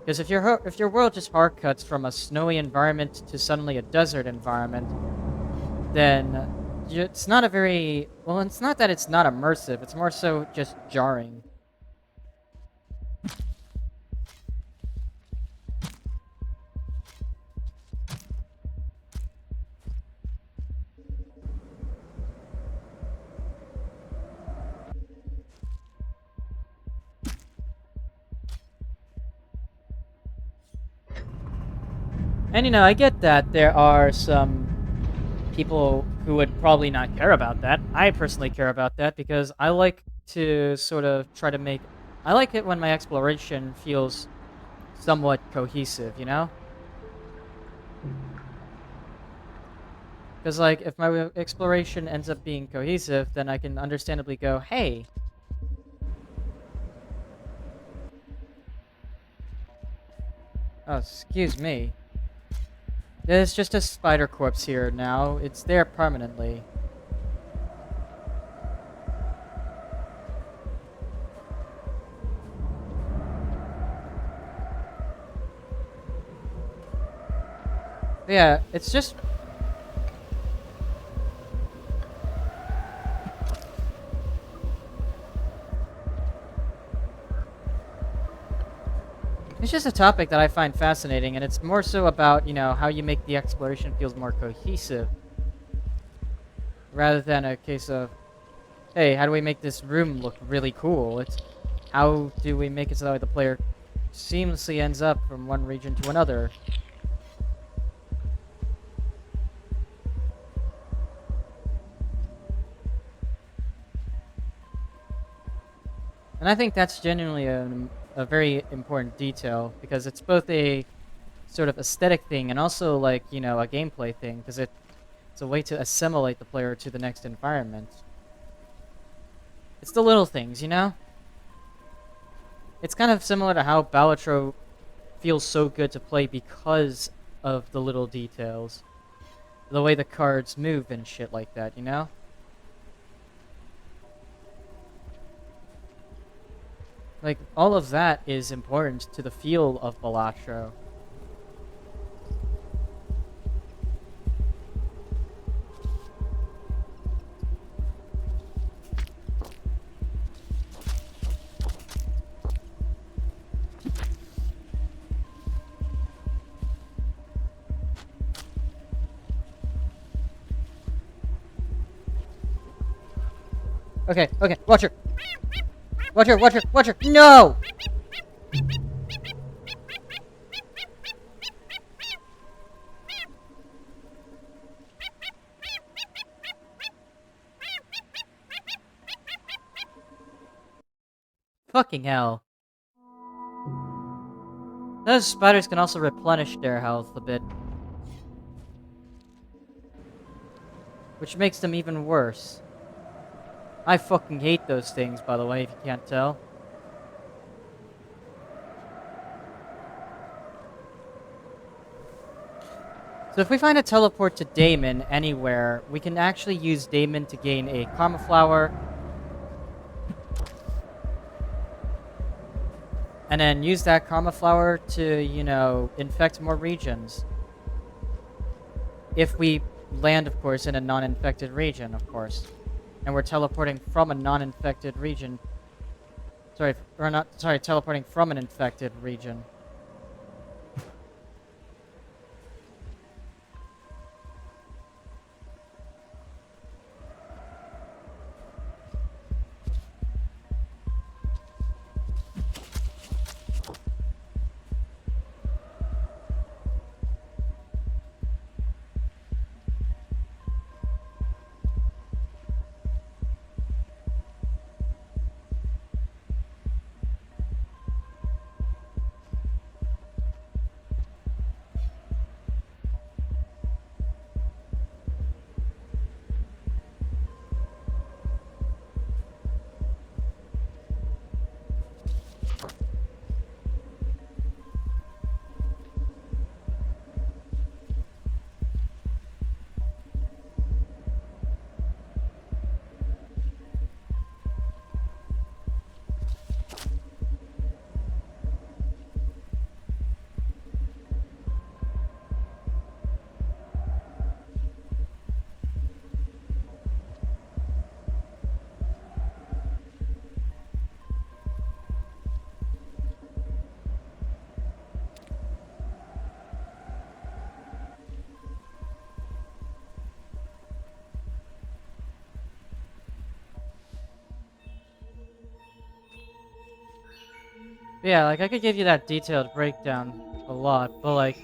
Because if your world just hard cuts from a snowy environment to suddenly a desert environment, then it's not a very well. It's not that it's not immersive. It's more so just jarring. And you know, I get that there are some people who would probably not care about that. I personally care about that because I like to sort of try to make. I like it when my exploration feels somewhat cohesive, you know? Because, like, if my exploration ends up being cohesive, then I can understandably go, hey, oh, excuse me. There's just a spider corpse here now. It's there permanently. Yeah, it's just... It's just a topic that I find fascinating, and it's more so about, you know, how you make the exploration feels more cohesive. Rather than a case of, hey, how do we make this room look really cool? It's how do we make it so that the player seamlessly ends up from one region to another. And I think that's genuinely a very important detail because it's both a sort of aesthetic thing and also like, you know, a gameplay thing because it's a way to assimilate the player to the next environment. It's the little things, you know? It's kind of similar to how Balatro feels so good to play because of the little details. The way the cards move and shit like that, you know? Like, all of that is important to the feel of Balatro. Okay, okay, watch her! Watch her, watch her, watch her! No! Fucking hell. Those spiders can also replenish their health a bit. Which makes them even worse. I fucking hate those things, by the way, if you can't tell. So if we find a teleport to Daemon anywhere, we can actually use Daemon to gain a Karma Flower. And then use that Karma Flower to, you know, infect more regions. If we land, of course, in a non-infected region, of course. And we're teleporting from a non-infected region. Sorry, or not, sorry, teleporting from an infected region. Yeah, like I could give you that detailed breakdown a lot, but like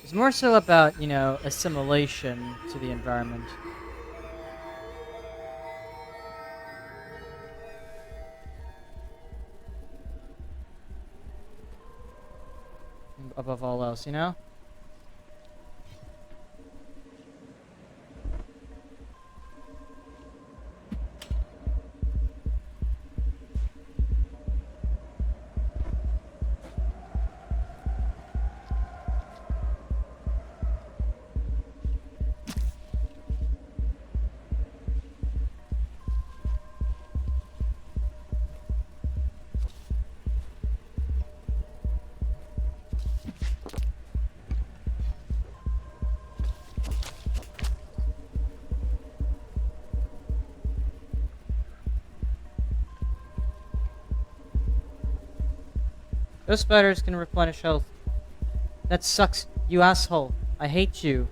it's more so about, assimilation to the environment above all else, you know? Those spiders can replenish health. That sucks, you asshole. I hate you.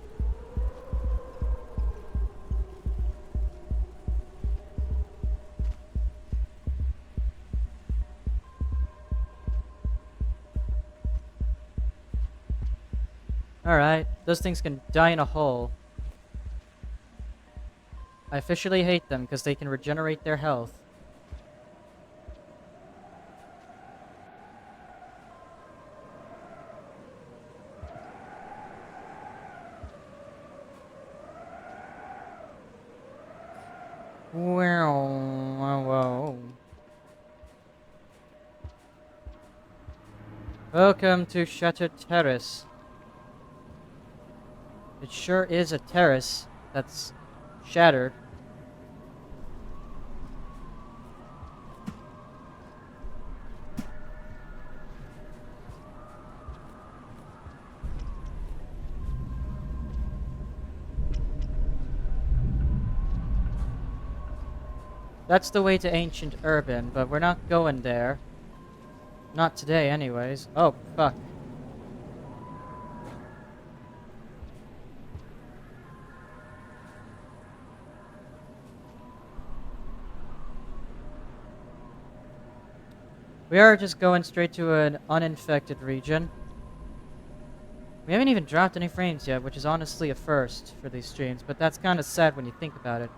Alright, those things can die in a hole. I officially hate them because they can regenerate their health. Whoa. Welcome to Chateau Terrace. It sure is a terrace that's shattered. That's the way to ancient urban, but we're not going there. Not today, anyways. Oh, fuck. We are just going straight to an uninfected region. We haven't even dropped any frames yet, which is honestly a first for these streams, but that's kind of sad when you think about it.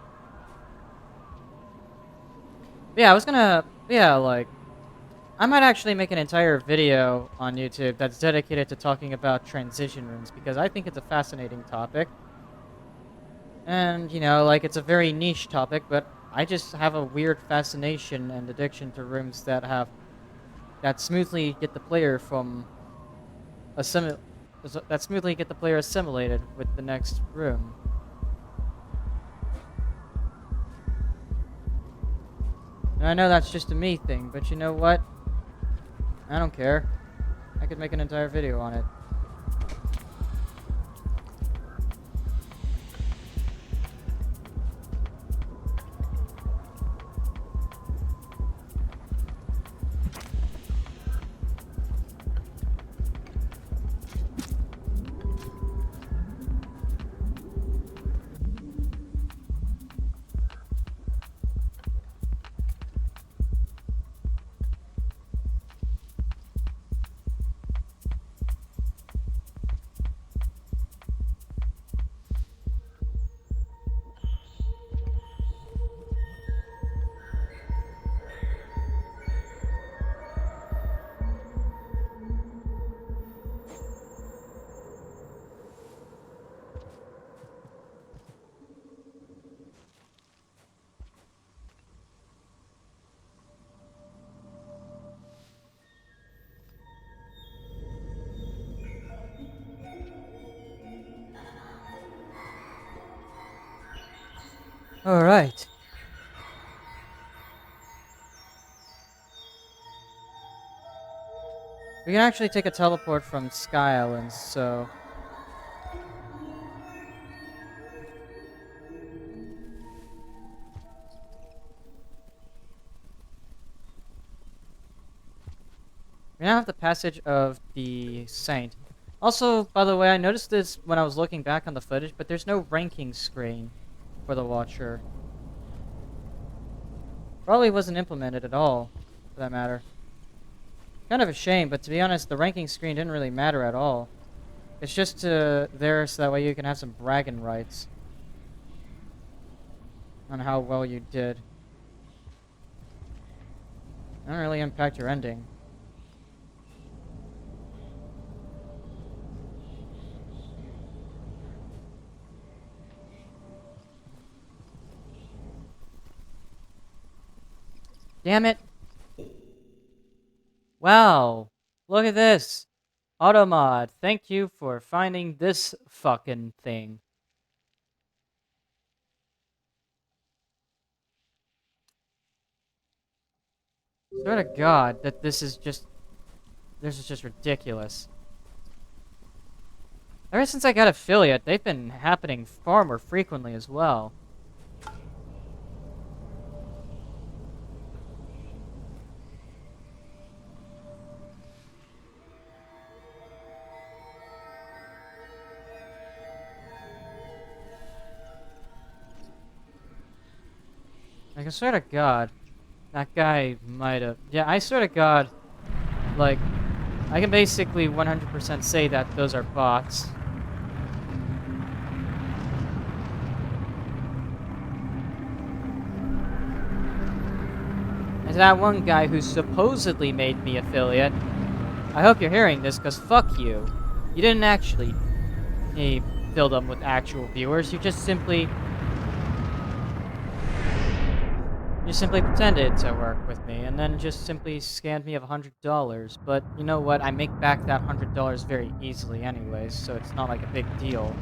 Yeah, I was gonna... Yeah, like... I might actually make an entire video on YouTube that's dedicated to talking about transition rooms, because I think it's a fascinating topic. And, like, it's a very niche topic, but I just have a weird fascination and addiction to rooms that smoothly get the player from that smoothly get the player assimilated with the next room. And I know that's just a me thing, but you know what? I don't care. I could make an entire video on it. Alright. We can actually take a teleport from Sky Islands, so... We now have the Passage of the Saint. Also, by the way, I noticed this when I was looking back on the footage, but there's no ranking screen for the Watcher. Probably wasn't implemented at all, for that matter. Kind of a shame, but to be honest, the ranking screen didn't really matter at all. It's just there so that way you can have some bragging rights on how well you did. It doesn't really impact your ending. Damn it! Wow! Look at this! Automod, thank you for finding this fucking thing. Swear to God that this is just ridiculous. Ever since I got affiliate, they've been happening far more frequently as well. Like, I swear to God, that guy might have... Yeah, I swear to God, like, I can basically 100% say that those are bots. And that one guy who supposedly made me affiliate, I hope you're hearing this, because fuck you. You didn't actually fill them with actual viewers, you just simply pretended to work with me, and then just simply scammed me of $100. But you know what? I make back that $100 very easily anyways, so it's not like a big deal.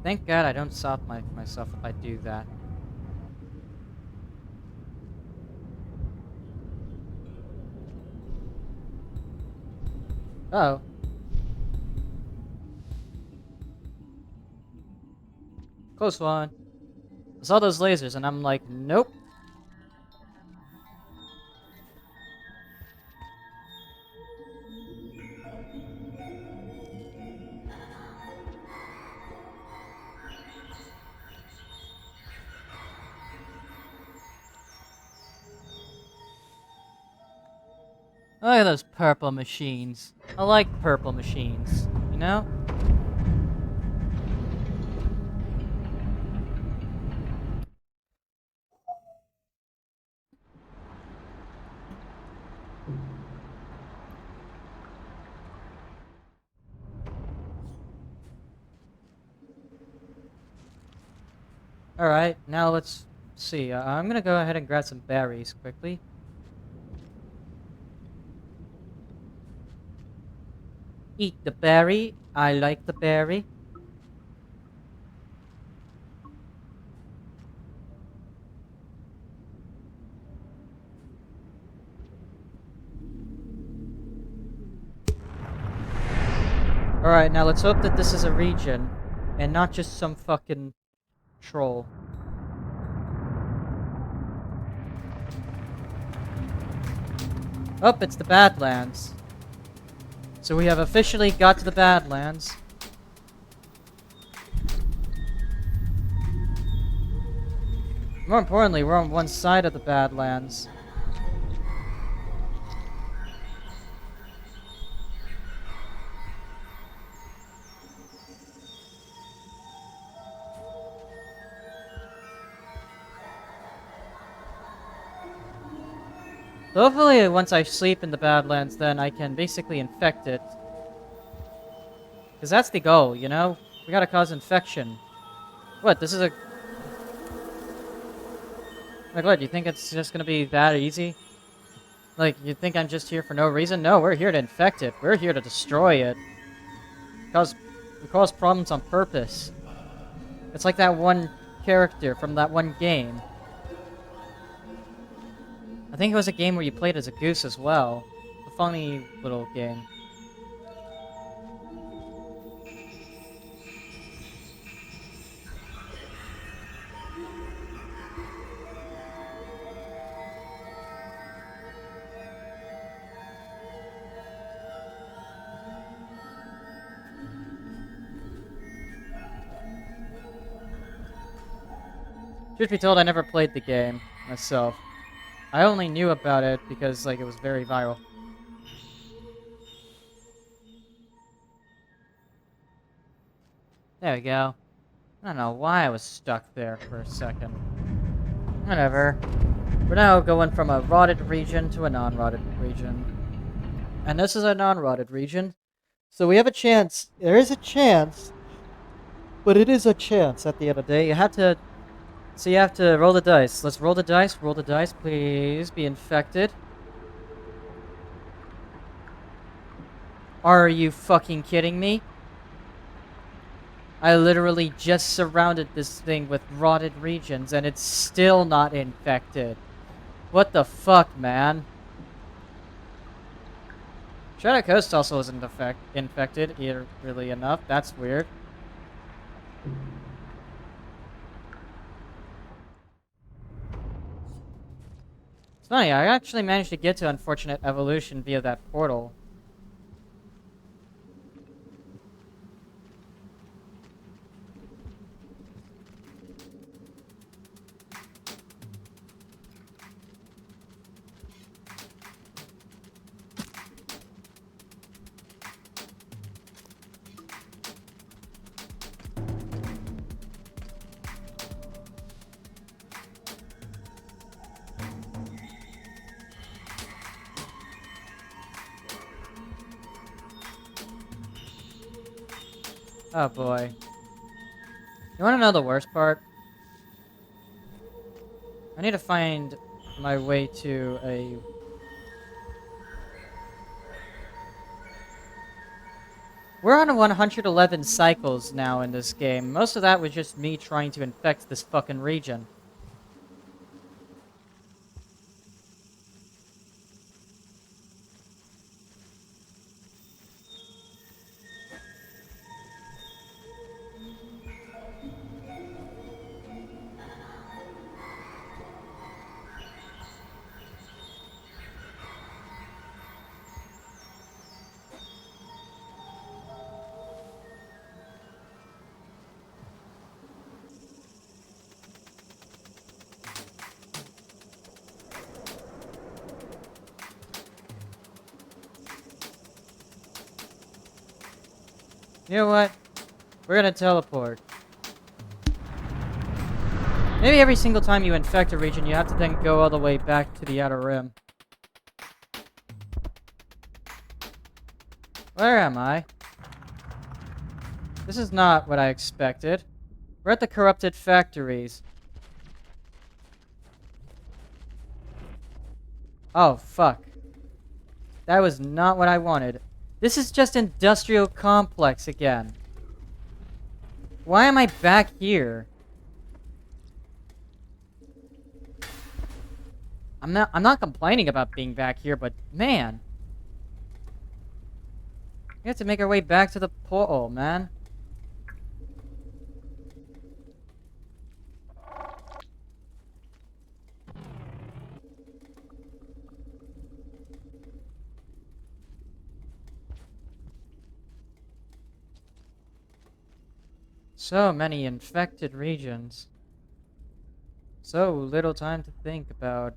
Thank God I don't stop myself if I do that. Uh oh. Close one. I saw those lasers and I'm like, nope. Look at those purple machines. I like purple machines, you know? Alright, now let's see. I'm gonna go ahead and grab some berries quickly. Eat the berry. I like the berry. Alright, now let's hope that this is a region and not just some fucking troll. Oh, it's the Badlands. So we have officially got to the Badlands. More importantly, we're on one side of the Badlands. So hopefully once I sleep in the Badlands, then I can basically infect it. Because that's the goal, you know? We gotta cause infection. What, this is a... Like what, you think it's just gonna be that easy? Like, you think I'm just here for no reason? No, we're here to infect it. We're here to destroy it. We cause problems on purpose. It's like that one character from that one game. I think it was a game where you played as a goose as well. A funny little game. Truth be told, I never played the game myself. I only knew about it because, like, it was very viral. There we go. I don't know why I was stuck there for a second. Whatever. We're now going from a rotted region to a non-rotted region. And this is a non-rotted region. So we have a chance. There is a chance. But it is a chance at the end of the day. You have to... So you have to roll the dice. Let's roll the dice. Roll the dice. Please be infected. Are you fucking kidding me? I literally just surrounded this thing with rotted regions and it's still not infected. What the fuck, man? Shadow Coast also isn't infected, really enough. That's weird. It's funny, I actually managed to get to Unfortunate Evolution via that portal. Oh boy. You wanna know the worst part? I need to find my way to a... We're on 111 cycles now in this game. Most of that was just me trying to infect this fucking region. You know what? We're gonna teleport. Maybe every single time you infect a region, you have to then go all the way back to the Outer Rim. Where am I? This is not what I expected. We're at the corrupted factories. Oh, fuck. That was not what I wanted. This is just industrial complex again. Why am I back here? I'm not complaining about being back here, but man. We have to make our way back to the portal, man. So many infected regions. So little time to think about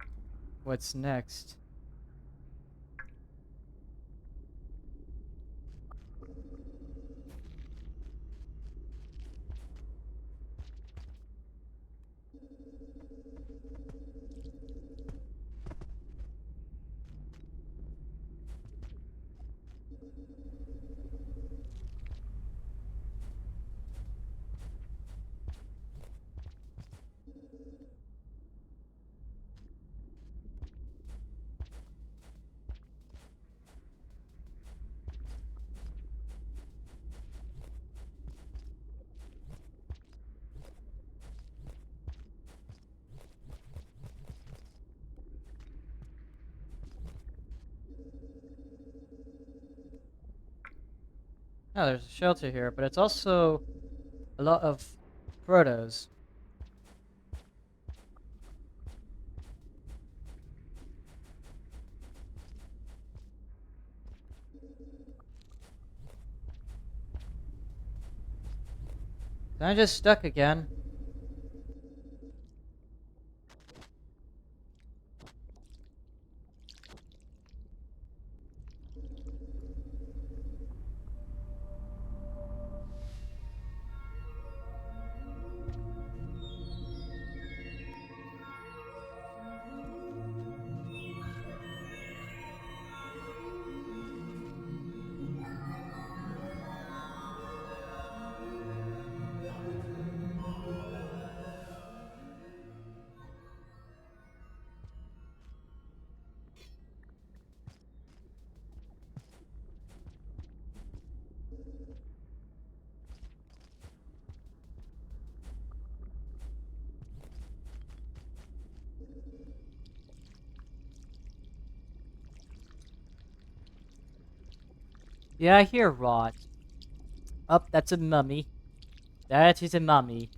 what's next. Oh, there's a shelter here, but it's also a lot of Protos. I'm just stuck again. Yeah, I hear rot. Up, that's a mummy. That is a mummy.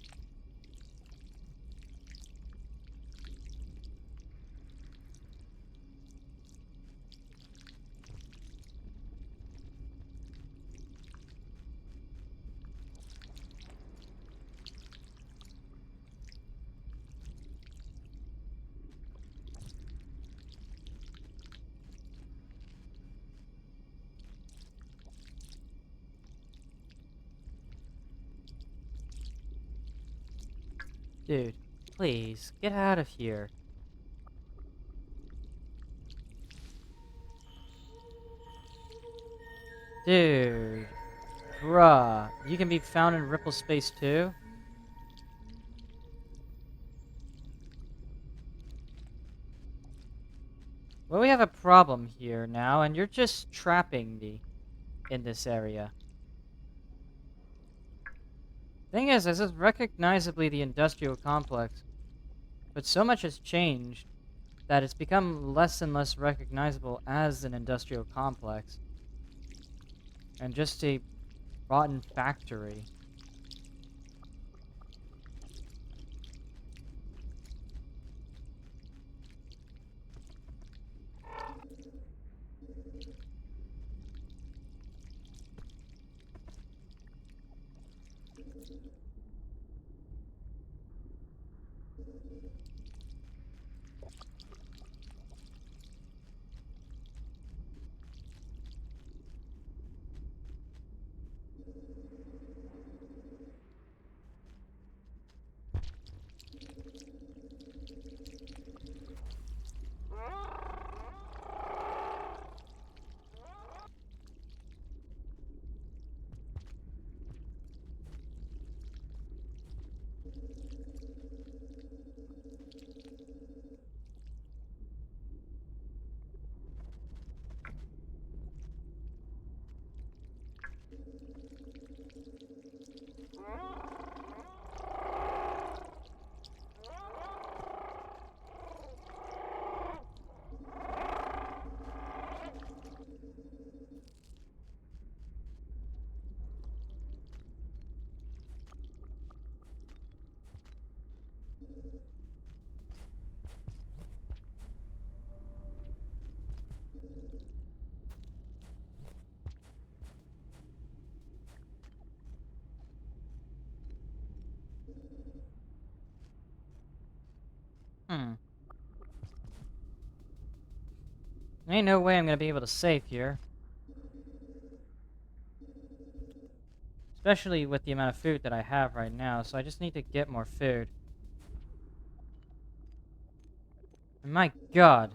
Dude, please, get out of here. Dude. Bruh. You can be found in Ripple Space too? Well, we have a problem here now, and you're just trapping me in this area. Thing is, this is recognizably the industrial complex, but so much has changed that it's become less and less recognizable as an industrial complex, and just a rotten factory. Hmm. Ain't no way I'm gonna be able to save here. Especially with the amount of food that I have right now, so I just need to get more food. And my god.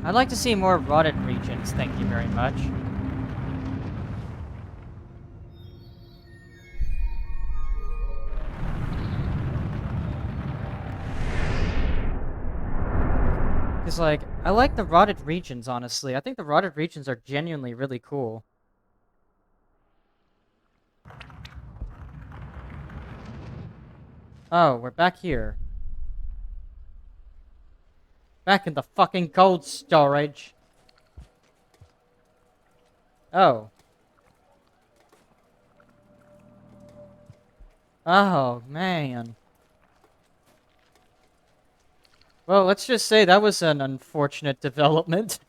I'd like to see more rotted regions, thank you very much. Because, like, I like the rotted regions, honestly. I think the rotted regions are genuinely really cool. Oh, we're back here. Back in the fucking cold storage. Oh. Oh, man. Well, let's just say that was an unfortunate development.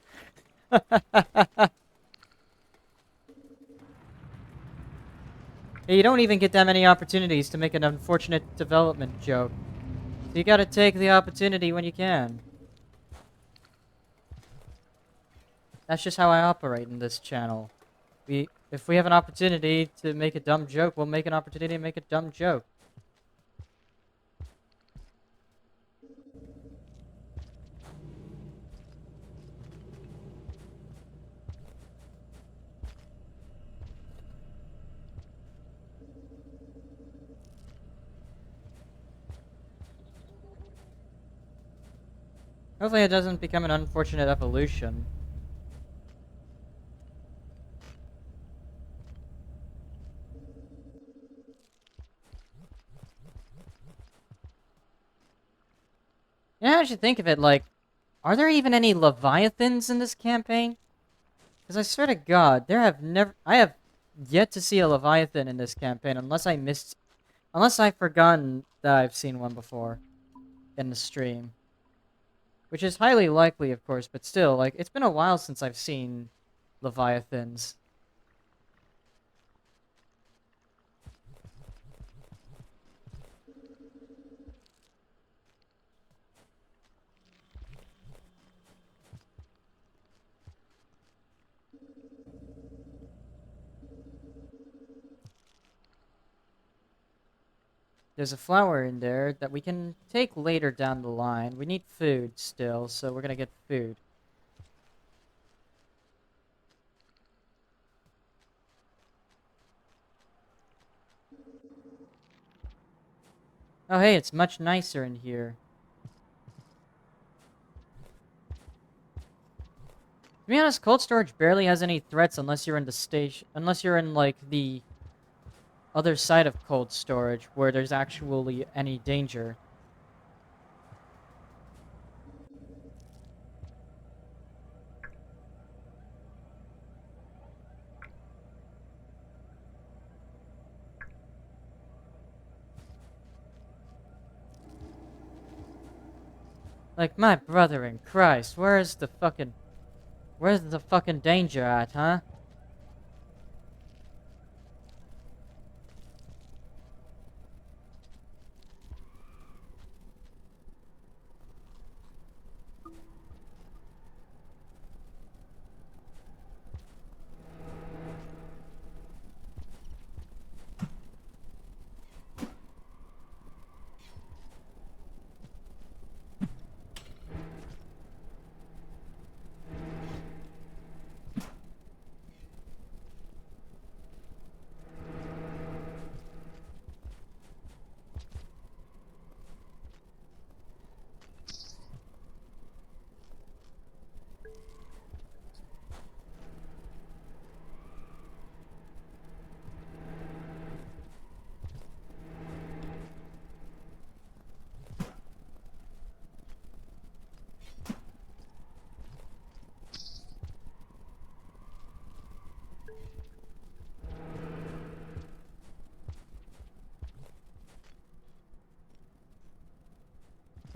You don't even get that many opportunities to make an unfortunate development joke. So you gotta take the opportunity when you can. That's just how I operate in this channel. If we have an opportunity to make a dumb joke, we'll make an opportunity to make a dumb joke. Hopefully it doesn't become an unfortunate evolution. You know, I should think of it like, are there even any Leviathans in this campaign? Because I swear to God, I have yet to see a Leviathan in this campaign unless I've forgotten that I've seen one before in the stream. Which is highly likely, of course, but still, like, it's been a while since I've seen Leviathans. There's a flower in there that we can take later down the line. We need food still, so we're gonna get food. Oh hey, it's much nicer in here. To be honest, cold storage barely has any threats unless you're in the station, unless you're in like the other side of cold storage where there's actually any danger. Like my brother in Christ, where's the fucking danger at, huh?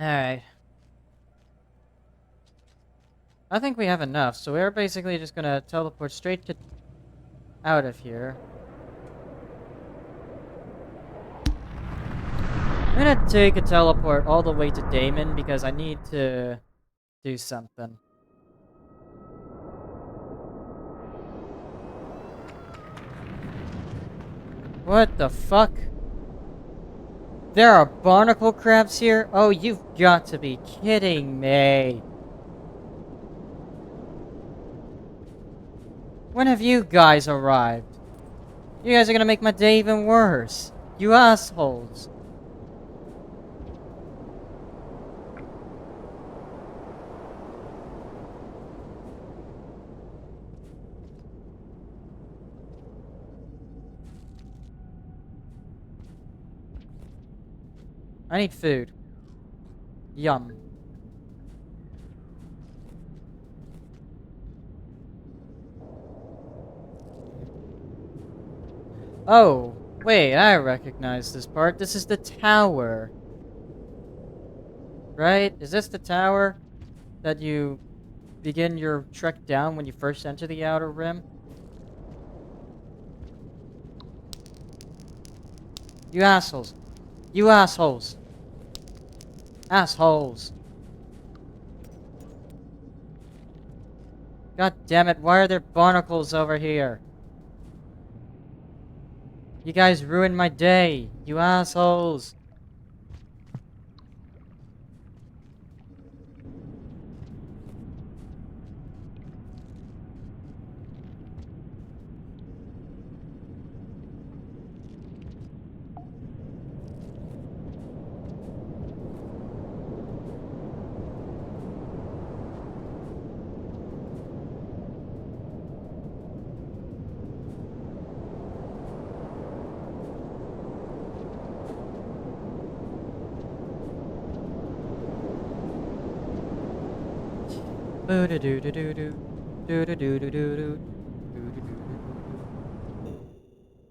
Alright. I think we have enough, so we're basically just gonna teleport straight to out of here. I'm gonna take a teleport all the way to Damon because I need to do something. What the fuck? There are barnacle crabs here? Oh, you've got to be kidding me. When have you guys arrived? You guys are gonna make my day even worse. You assholes. I need food. Yum. Oh, wait, I recognize this part. This is the tower. Right? Is this the tower that you begin your trek down when you first enter the Outer Rim? You assholes. You assholes. Assholes. God damn it, why are there barnacles over here? You guys ruined my day. You assholes.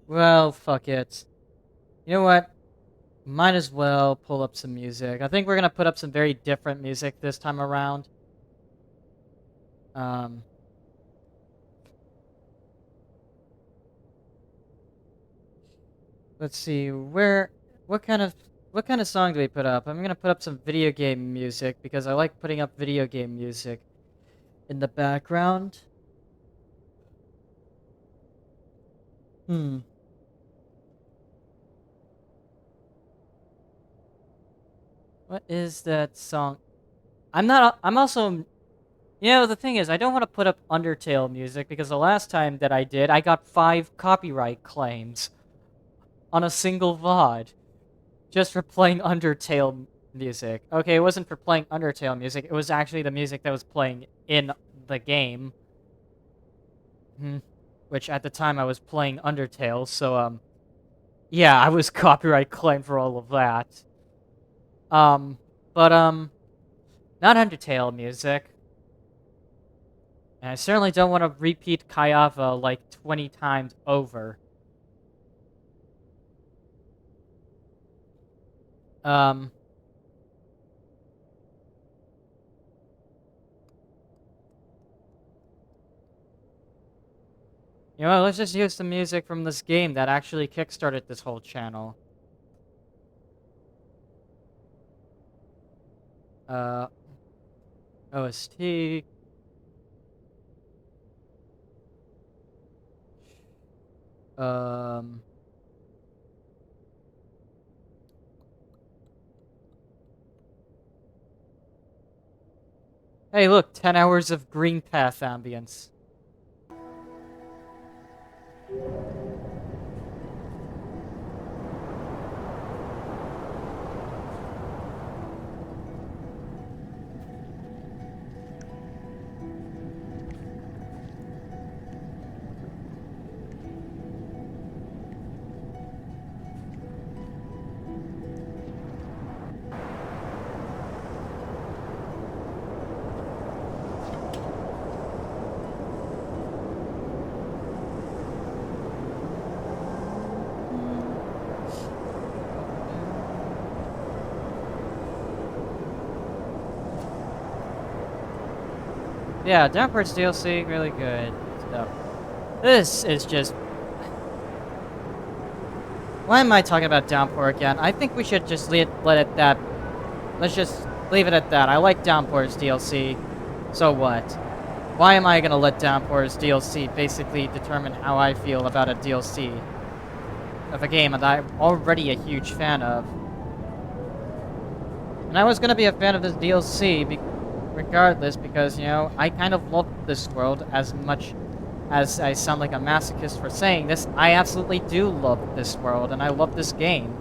Well, fuck it. You know what? Might as well pull up some music. I think we're gonna put up some very different music this time around. Um, let's see what kind of what kind of song do we put up? I'm gonna put up some video game music because I like putting up video game music in the background. Hmm. What is that song? I'm also. The thing is, I don't want to put up Undertale music because the last time that I did, I got 5 copyright claims on a single VOD just for playing Undertale music. Okay, it wasn't for playing Undertale music, it was actually the music that was playing in the game. Hmm. Which at the time I was playing Undertale, so, yeah, I was copyright claimed for all of that. Um, but, not Undertale music. And I certainly don't want to repeat Kayava like 20 times over. Um, let's just use the music from this game that actually kickstarted this whole channel. Uh, OST. Um, hey, look, 10 hours of Green Path ambience. Yeah, Downport's DLC, really good stuff. This is just... Why am I talking about Downpour again? I think we should just let it that... Let's just leave it at that. I like Downpour's DLC. So what? Why am I gonna let Downpour's DLC basically determine how I feel about a DLC of a game that I'm already a huge fan of? And I was gonna be a fan of this DLC regardless because, I kind of love this world as much as I sound like a masochist for saying this. I absolutely do love this world and I love this game.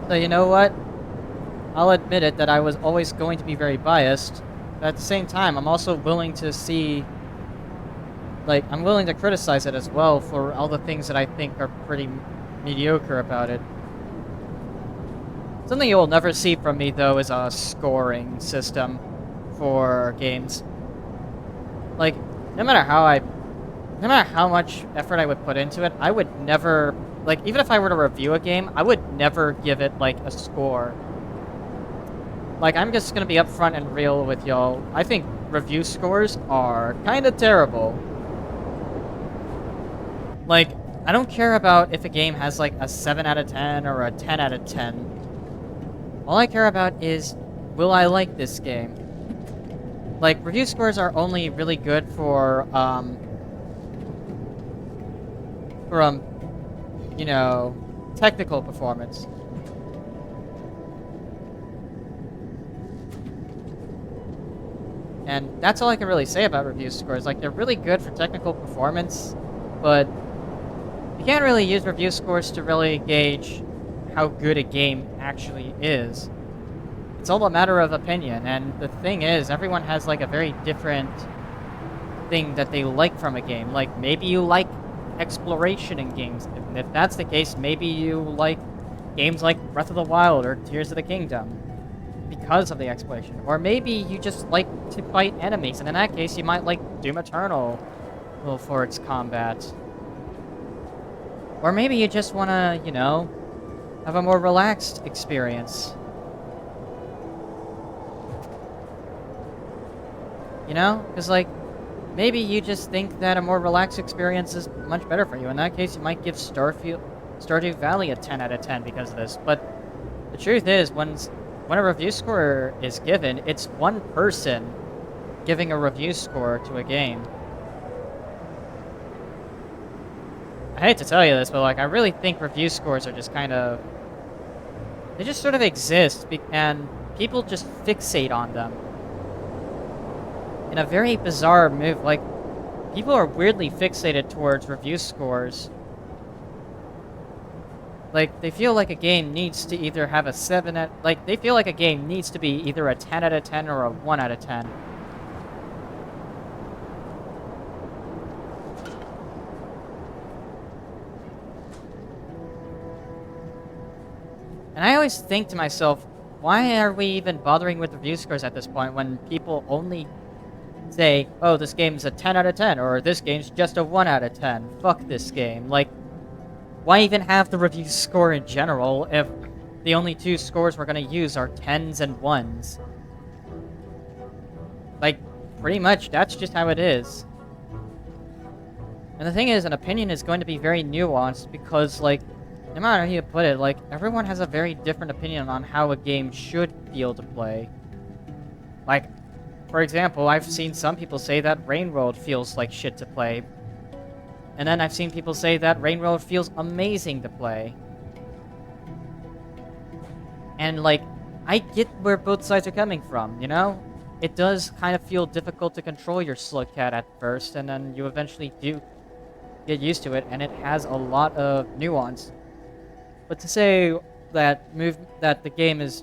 So you know what? I'll admit it that I was always going to be very biased, but at the same time, I'm also willing to see... Like, I'm willing to criticize it as well for all the things that I think are pretty mediocre about it. Something you will never see from me, though, is a scoring system for games. Like, no matter how much effort I would put into it, I would never... Like, even if I were to review a game, I would never give it, like, a score. Like, I'm just gonna be upfront and real with y'all. I think review scores are kinda terrible. Like, I don't care about if a game has, like, a 7 out of 10 or a 10 out of 10. All I care about is, will I like this game? Like, review scores are only really good for, technical performance. And that's all I can really say about review scores. Like, they're really good for technical performance, but you can't really use review scores to really gauge how good a game actually is. It's all a matter of opinion, and the thing is, everyone has, like, a very different thing that they like from a game. Like, maybe you like exploration in games. And if that's the case, maybe you like games like Breath of the Wild or Tears of the Kingdom because of the exploration. Or maybe you just like to fight enemies, and in that case, you might like Doom Eternal for its combat. Or maybe you just want to, you know, have a more relaxed experience. You know? Because, like, maybe you just think that a more relaxed experience is much better for you. In that case, you might give Stardew Valley a 10 out of 10 because of this. But the truth is, when a review score is given, it's one person giving a review score to a game. I hate to tell you this, but, like, I really think review scores are just kind of... They just sort of exist, and people just fixate on them. In a very bizarre move, like, people are weirdly fixated towards review scores. Like, they feel like a game needs to either have a 7 out... Like, they feel like a game needs to be either a 10 out of 10 or a 1 out of 10. And I always think to myself, why are we even bothering with review scores at this point when people only say, oh, this game's a 10 out of 10, or this game's just a 1 out of 10. Fuck this game. Like, why even have the review score in general if the only two scores we're going to use are 10s and 1s? Like, pretty much, that's just how it is. And the thing is, an opinion is going to be very nuanced because, like, no matter how you put it, like, everyone has a very different opinion on how a game should feel to play. Like, for example, I've seen some people say that Rain World feels like shit to play. And then I've seen people say that Rain World feels amazing to play. And, like, I get where both sides are coming from, you know? It does kind of feel difficult to control your Slugcat at first, and then you eventually do get used to it, and it has a lot of nuance. But to say that the game is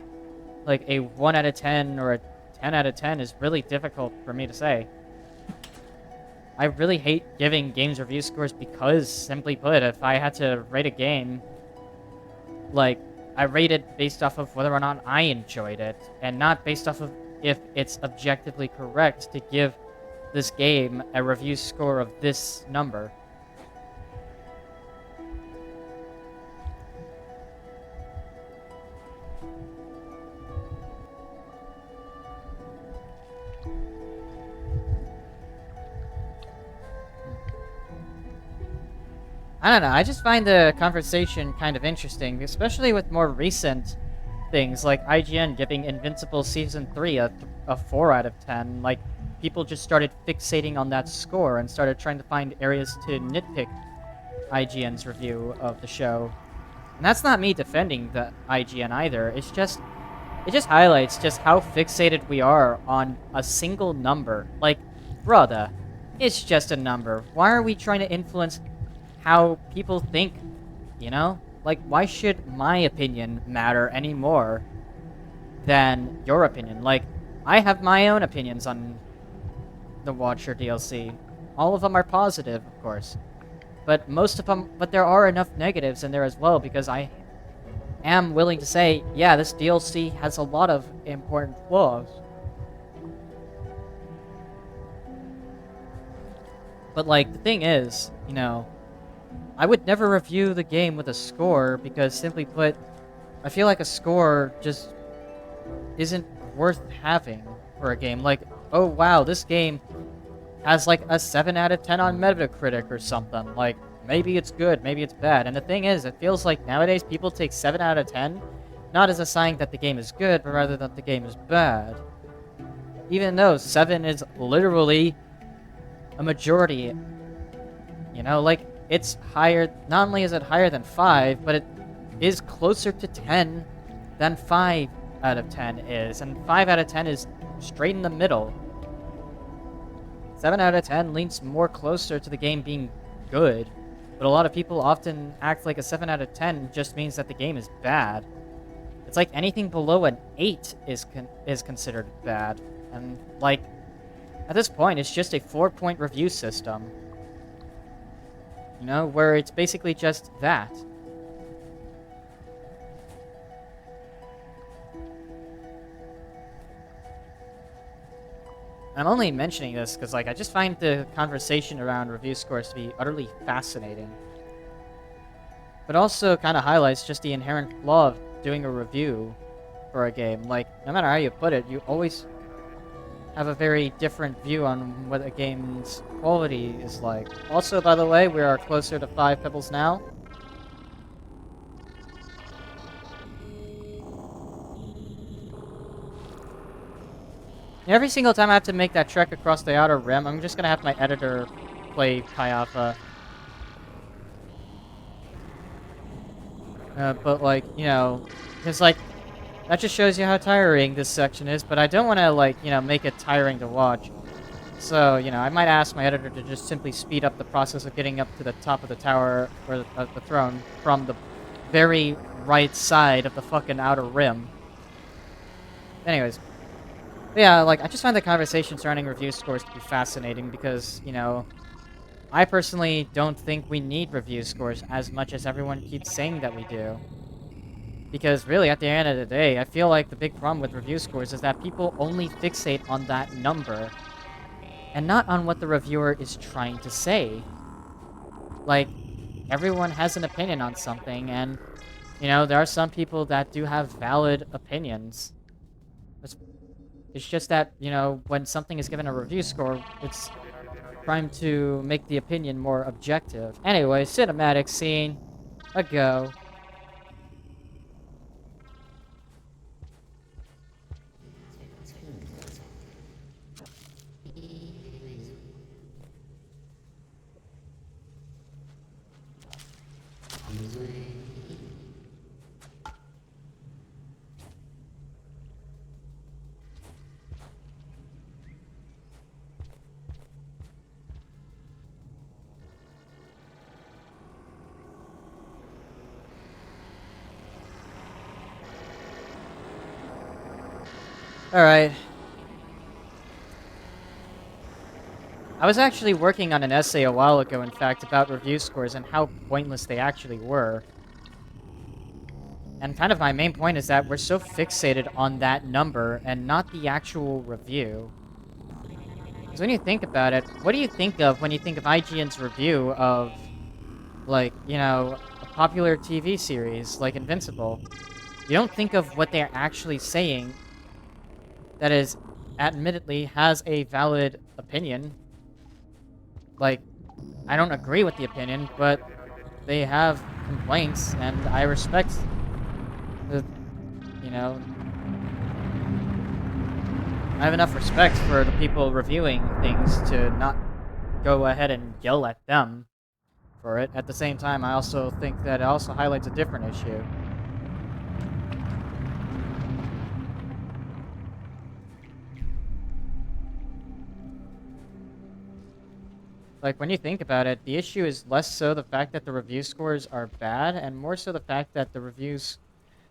like a 1 out of 10 or a 10 out of 10 is really difficult for me to say. I really hate giving games review scores because, simply put, if I had to rate a game, like, I rate it based off of whether or not I enjoyed it, and not based off of if it's objectively correct to give this game a review score of this number. I don't know, I just find the conversation kind of interesting, especially with more recent things, like IGN giving Invincible Season 3 a 4 out of 10. Like, people just started fixating on that score and started trying to find areas to nitpick IGN's review of the show. And that's not me defending the IGN either, it just highlights just how fixated we are on a single number. Like, brother, it's just a number. Why are we trying to influence how people think, you know? Like, why should my opinion matter any more than your opinion? Like, I have my own opinions on the Watcher DLC. All of them are positive, of course. But there are enough negatives in there as well, because I am willing to say, yeah, this DLC has a lot of important flaws. But, like, the thing is, you know, I would never review the game with a score because, simply put, I feel like a score just isn't worth having for a game. Like, oh wow, this game has like a 7 out of 10 on Metacritic or something. Like, maybe it's good, maybe it's bad. And the thing is, it feels like nowadays people take 7 out of 10 not as a sign that the game is good, but rather that the game is bad. Even though 7 is literally a majority, you know, like, it's higher, not only is it higher than 5, but it is closer to 10 than 5 out of 10 is, and 5 out of 10 is straight in the middle. 7 out of 10 leans more closer to the game being good, but a lot of people often act like a 7 out of 10 just means that the game is bad. It's like anything below an 8 is considered bad, and, like, at this point, it's just a 4-point review system. You know, where it's basically just that. I'm only mentioning this because, like, I just find the conversation around review scores to be utterly fascinating. But also kind of highlights just the inherent flaw of doing a review for a game. Like, no matter how you put it, you always have a very different view on what a game's quality is like. Also, by the way, we are closer to 5 pebbles now. Every single time I have to make that trek across the outer rim, I'm just gonna have my editor play Pi Alpha. But, like, you know, because, like, that just shows you how tiring this section is, but I don't want to, like, you know, make it tiring to watch. So, you know, I might ask my editor to just simply speed up the process of getting up to the top of the tower, or the throne, from the very right side of the fucking outer rim. Anyways. Yeah, like, I just find the conversation surrounding review scores to be fascinating because, you know, I personally don't think we need review scores as much as everyone keeps saying that we do. Because really, at the end of the day, I feel like the big problem with review scores is that people only fixate on that number and not on what the reviewer is trying to say. Like, everyone has an opinion on something, and, you know, there are some people that do have valid opinions. It's just that, you know, when something is given a review score, it's trying to make the opinion more objective. Anyway, cinematic scene. A go. Alright. I was actually working on an essay a while ago, in fact, about review scores and how pointless they actually were. And kind of my main point is that we're so fixated on that number and not the actual review. Because when you think about it, what do you think of when you think of IGN's review of, like, you know, a popular TV series like Invincible? You don't think of what they're actually saying that is, admittedly, has a valid opinion. Like, I don't agree with the opinion, but they have complaints, and I respect the, you know, I have enough respect for the people reviewing things to not go ahead and yell at them for it. At the same time, I also think that it also highlights a different issue. Like, when you think about it, the issue is less so the fact that the review scores are bad, and more so the fact that the reviews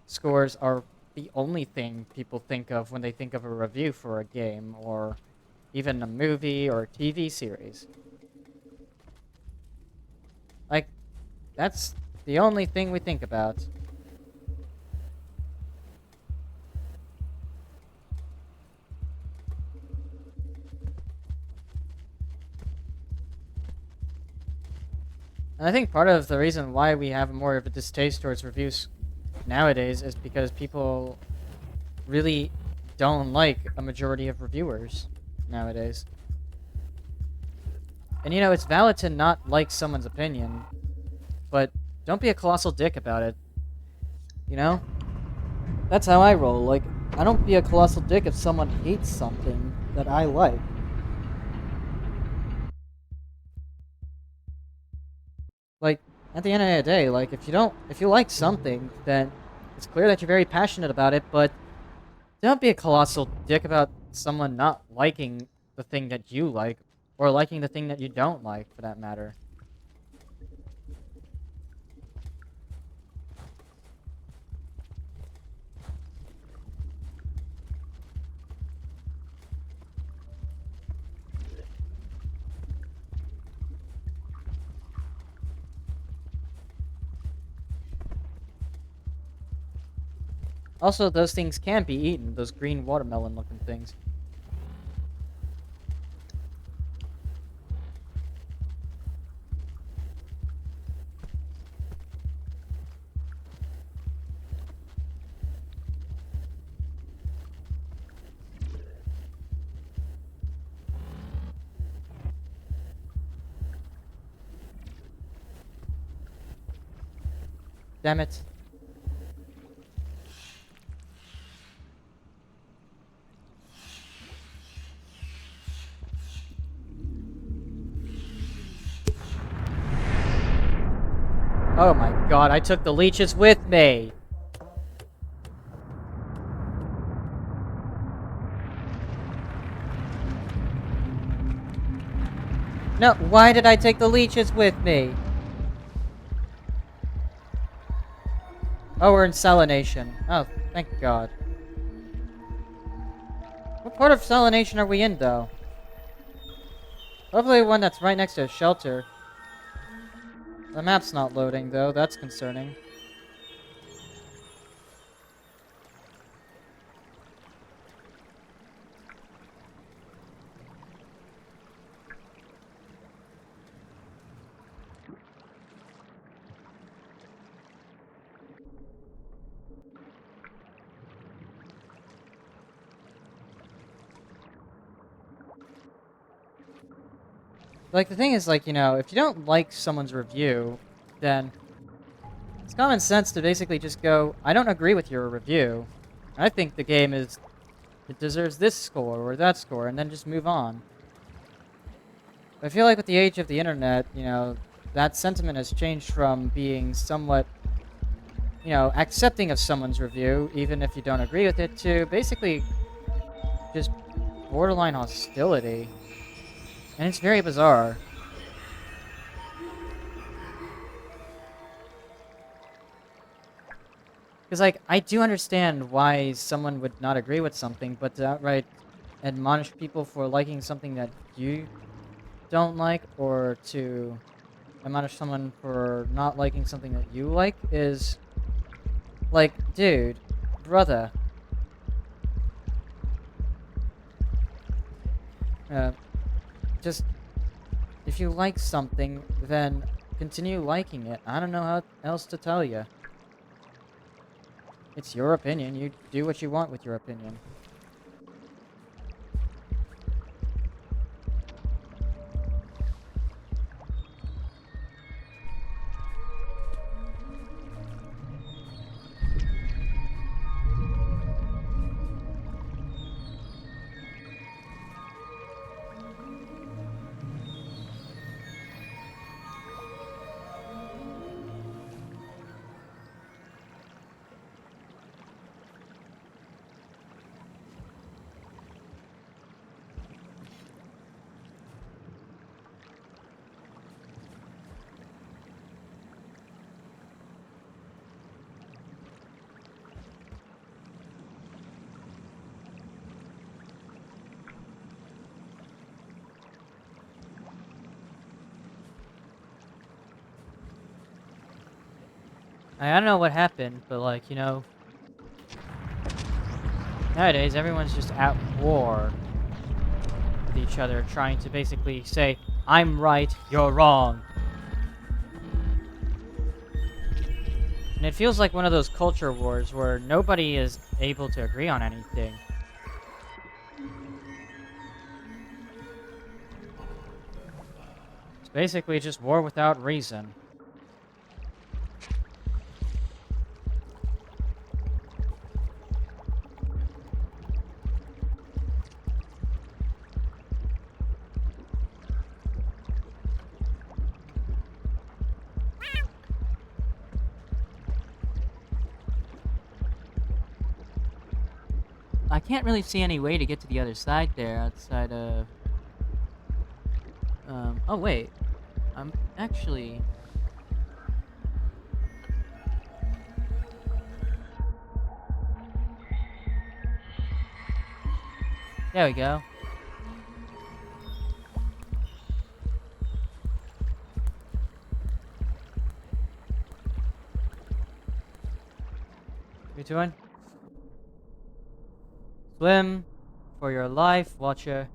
scores are the only thing people think of when they think of a review for a game, or even a movie or a TV series. Like, that's the only thing we think about. And I think part of the reason why we have more of a distaste towards reviews nowadays is because people really don't like a majority of reviewers nowadays. And you know, it's valid to not like someone's opinion, but don't be a colossal dick about it. You know? That's how I roll. Like, I don't be a colossal dick if someone hates something that I like. Like, at the end of the day, like, if you like something, then it's clear that you're very passionate about it, but don't be a colossal dick about someone not liking the thing that you like, or liking the thing that you don't like, for that matter. Also, those things can be eaten, those green watermelon-looking things. Damn it. Oh my god, I took the leeches with me! No, why did I take the leeches with me? Oh, we're in Salination. Oh, thank god. What part of Salination are we in, though? Hopefully one that's right next to a shelter. The map's not loading, though. That's concerning. Like, the thing is, like, you know, if you don't like someone's review, then it's common sense to basically just go, I don't agree with your review. I think the game is, it deserves this score or that score, and then just move on. I feel like with the age of the internet, you know, that sentiment has changed from being somewhat, you know, accepting of someone's review, even if you don't agree with it, to basically just borderline hostility. And it's very bizarre. Because, like, I do understand why someone would not agree with something, but to outright admonish people for liking something that you don't like, or to admonish someone for not liking something that you like, is, like, dude, brother. Uh, just, if you like something, then continue liking it. I don't know how else to tell you. It's your opinion. You do what you want with your opinion. I don't know what happened, but, like, you know, nowadays everyone's just at war with each other, trying to basically say, I'm right, you're wrong. And it feels like one of those culture wars where nobody is able to agree on anything. It's basically just war without reason. I can't really see any way to get to the other side there outside of... oh wait. I'm actually... There we go. You doing? Swim for your life, Watcher.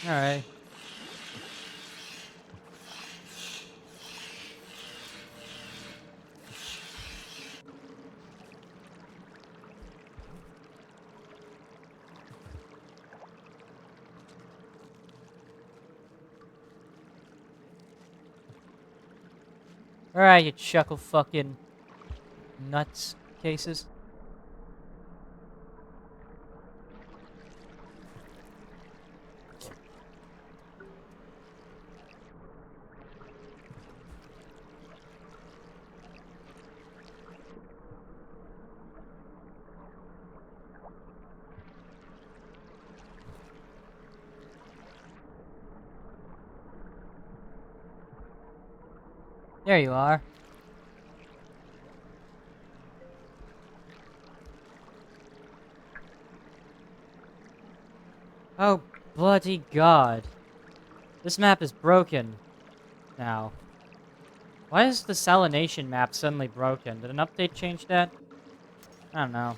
Alright. Alright, you chuckle fucking nuts cases. There you are. Oh, bloody god. This map is broken now. Why is the Salination map suddenly broken? Did an update change that? I don't know.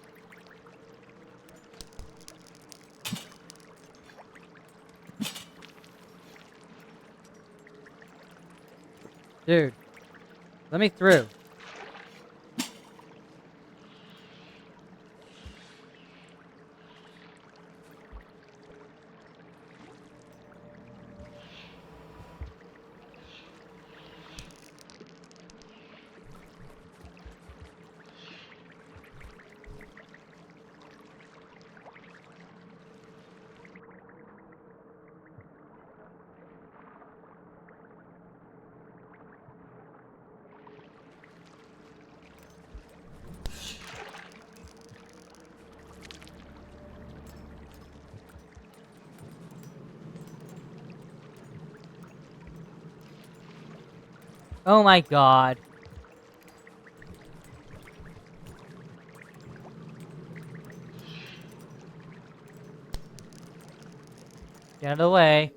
Dude, let me through. Oh my god. Get out of the way.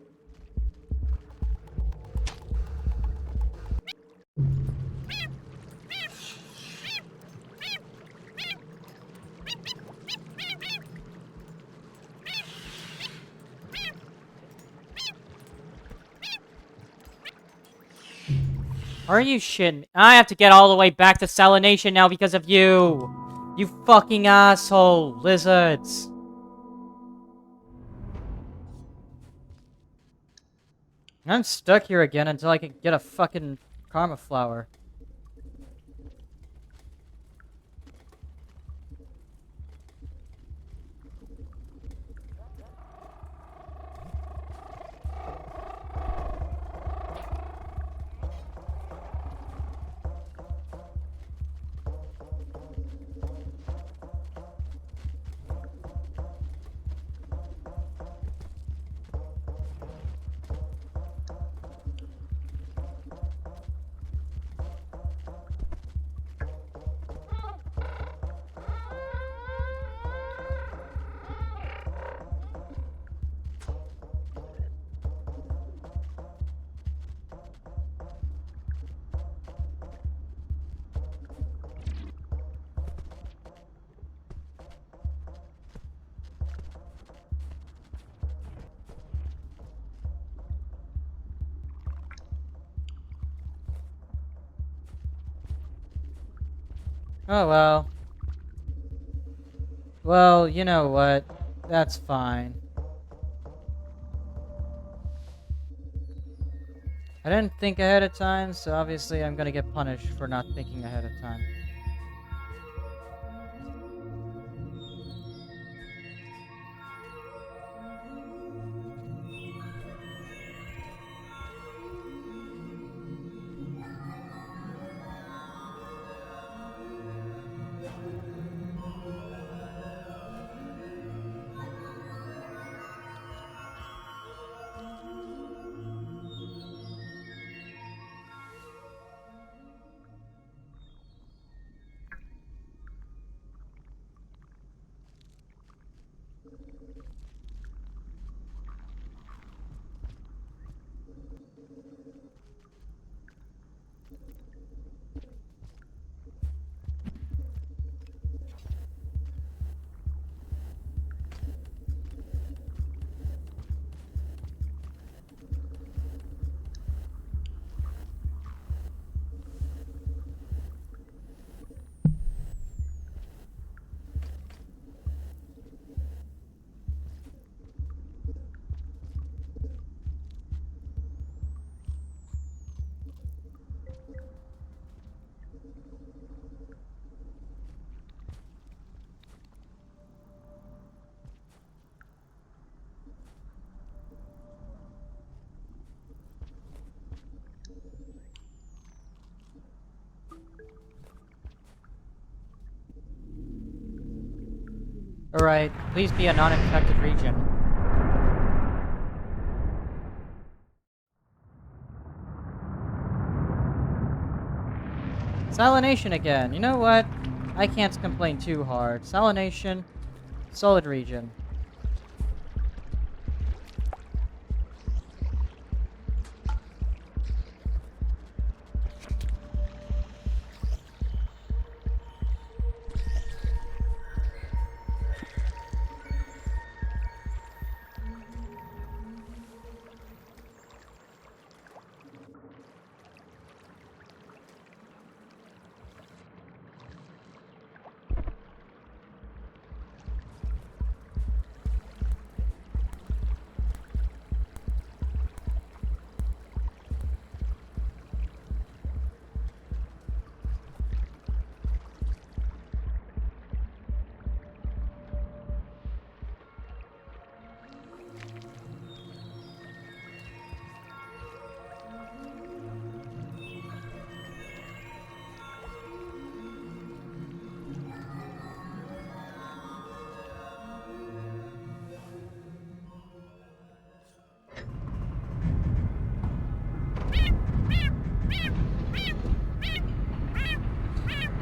Are you shitting me? I have to get all the way back to Salination now because of you! You fucking asshole, lizards! I'm stuck here again until I can get a fucking karma flower. Oh well. Well, you know what? That's fine. I didn't think ahead of time, so obviously I'm gonna get punished for not thinking ahead of time. Alright, please be a non-infected region. Salination again. You know what? I can't complain too hard. Salination, solid region.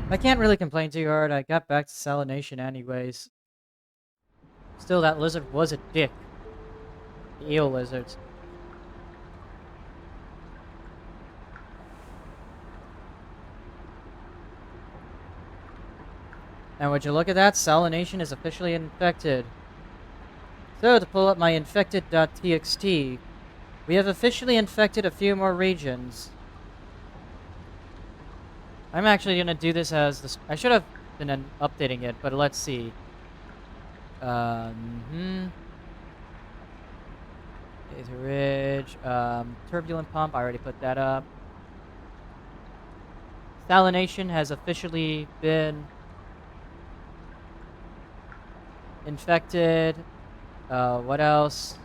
I can't really complain too hard. I got back to salination anyways. Still, that lizard was a dick. The eel lizards. And would you look at that? Salination is officially infected. So, to pull up my infected.txt, we have officially infected a few more regions. I'm actually going to do this as this. I should have been updating it, but let's see. Is Ridge. Turbulent Pump, I already put that up. Salination has officially been infected. What else?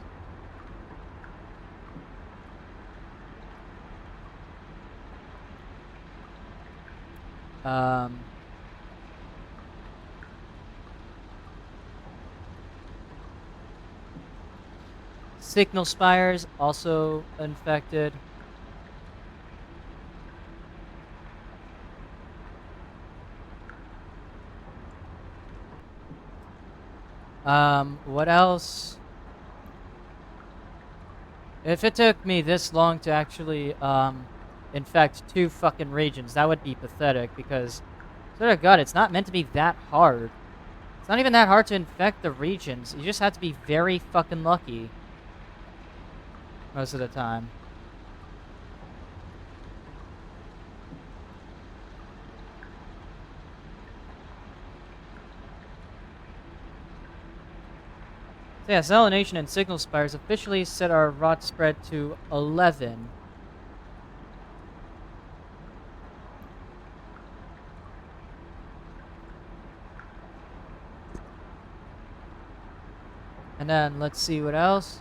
Signal Spires also infected. What else? If it took me this long to actually, infect 2 fucking regions, that would be pathetic because, swear to God, it's not meant to be that hard. It's not even that hard to infect the regions. You just have to be very fucking lucky. Most of the time. So yeah, Salination and Signal Spires officially set our rot spread to 11. And then let's see what else.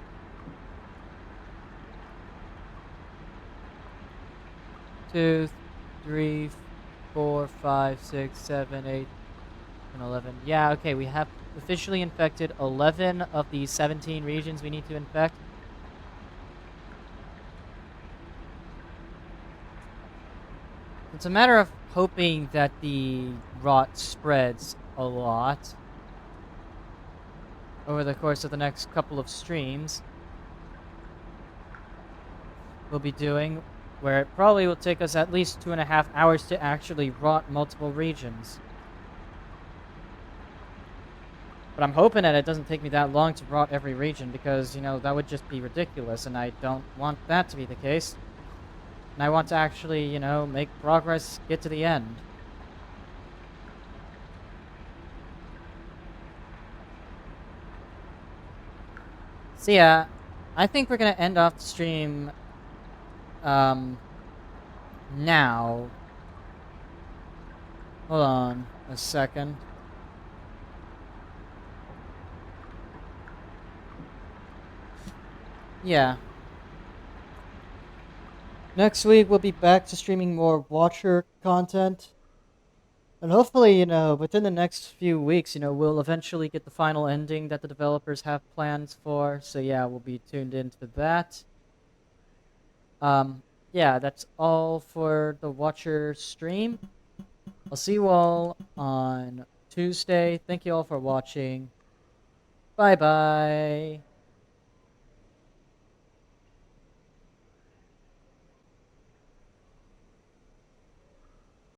2, 3, 4, 5, 6, 7, 8, and 11. Yeah, okay, we have officially infected 11 of the 17 regions we need to infect. It's a matter of hoping that the rot spreads a lot over the course of the next couple of streams we'll be doing, where it probably will take us at least 2.5 hours to actually rot multiple regions. But I'm hoping that it doesn't take me that long to rot every region because, you know, that would just be ridiculous, and I don't want that to be the case. And I want to actually, you know, make progress, get to the end. So yeah, I think we're gonna end off the stream now. Hold on a second. Yeah. Next week we'll be back to streaming more Watcher content. And hopefully, you know, within the next few weeks, you know, we'll eventually get the final ending that the developers have plans for. So yeah, we'll be tuned into that. Um, yeah, that's all for the Watcher stream. I'll see you all on Tuesday. Thank you all for watching. Bye bye.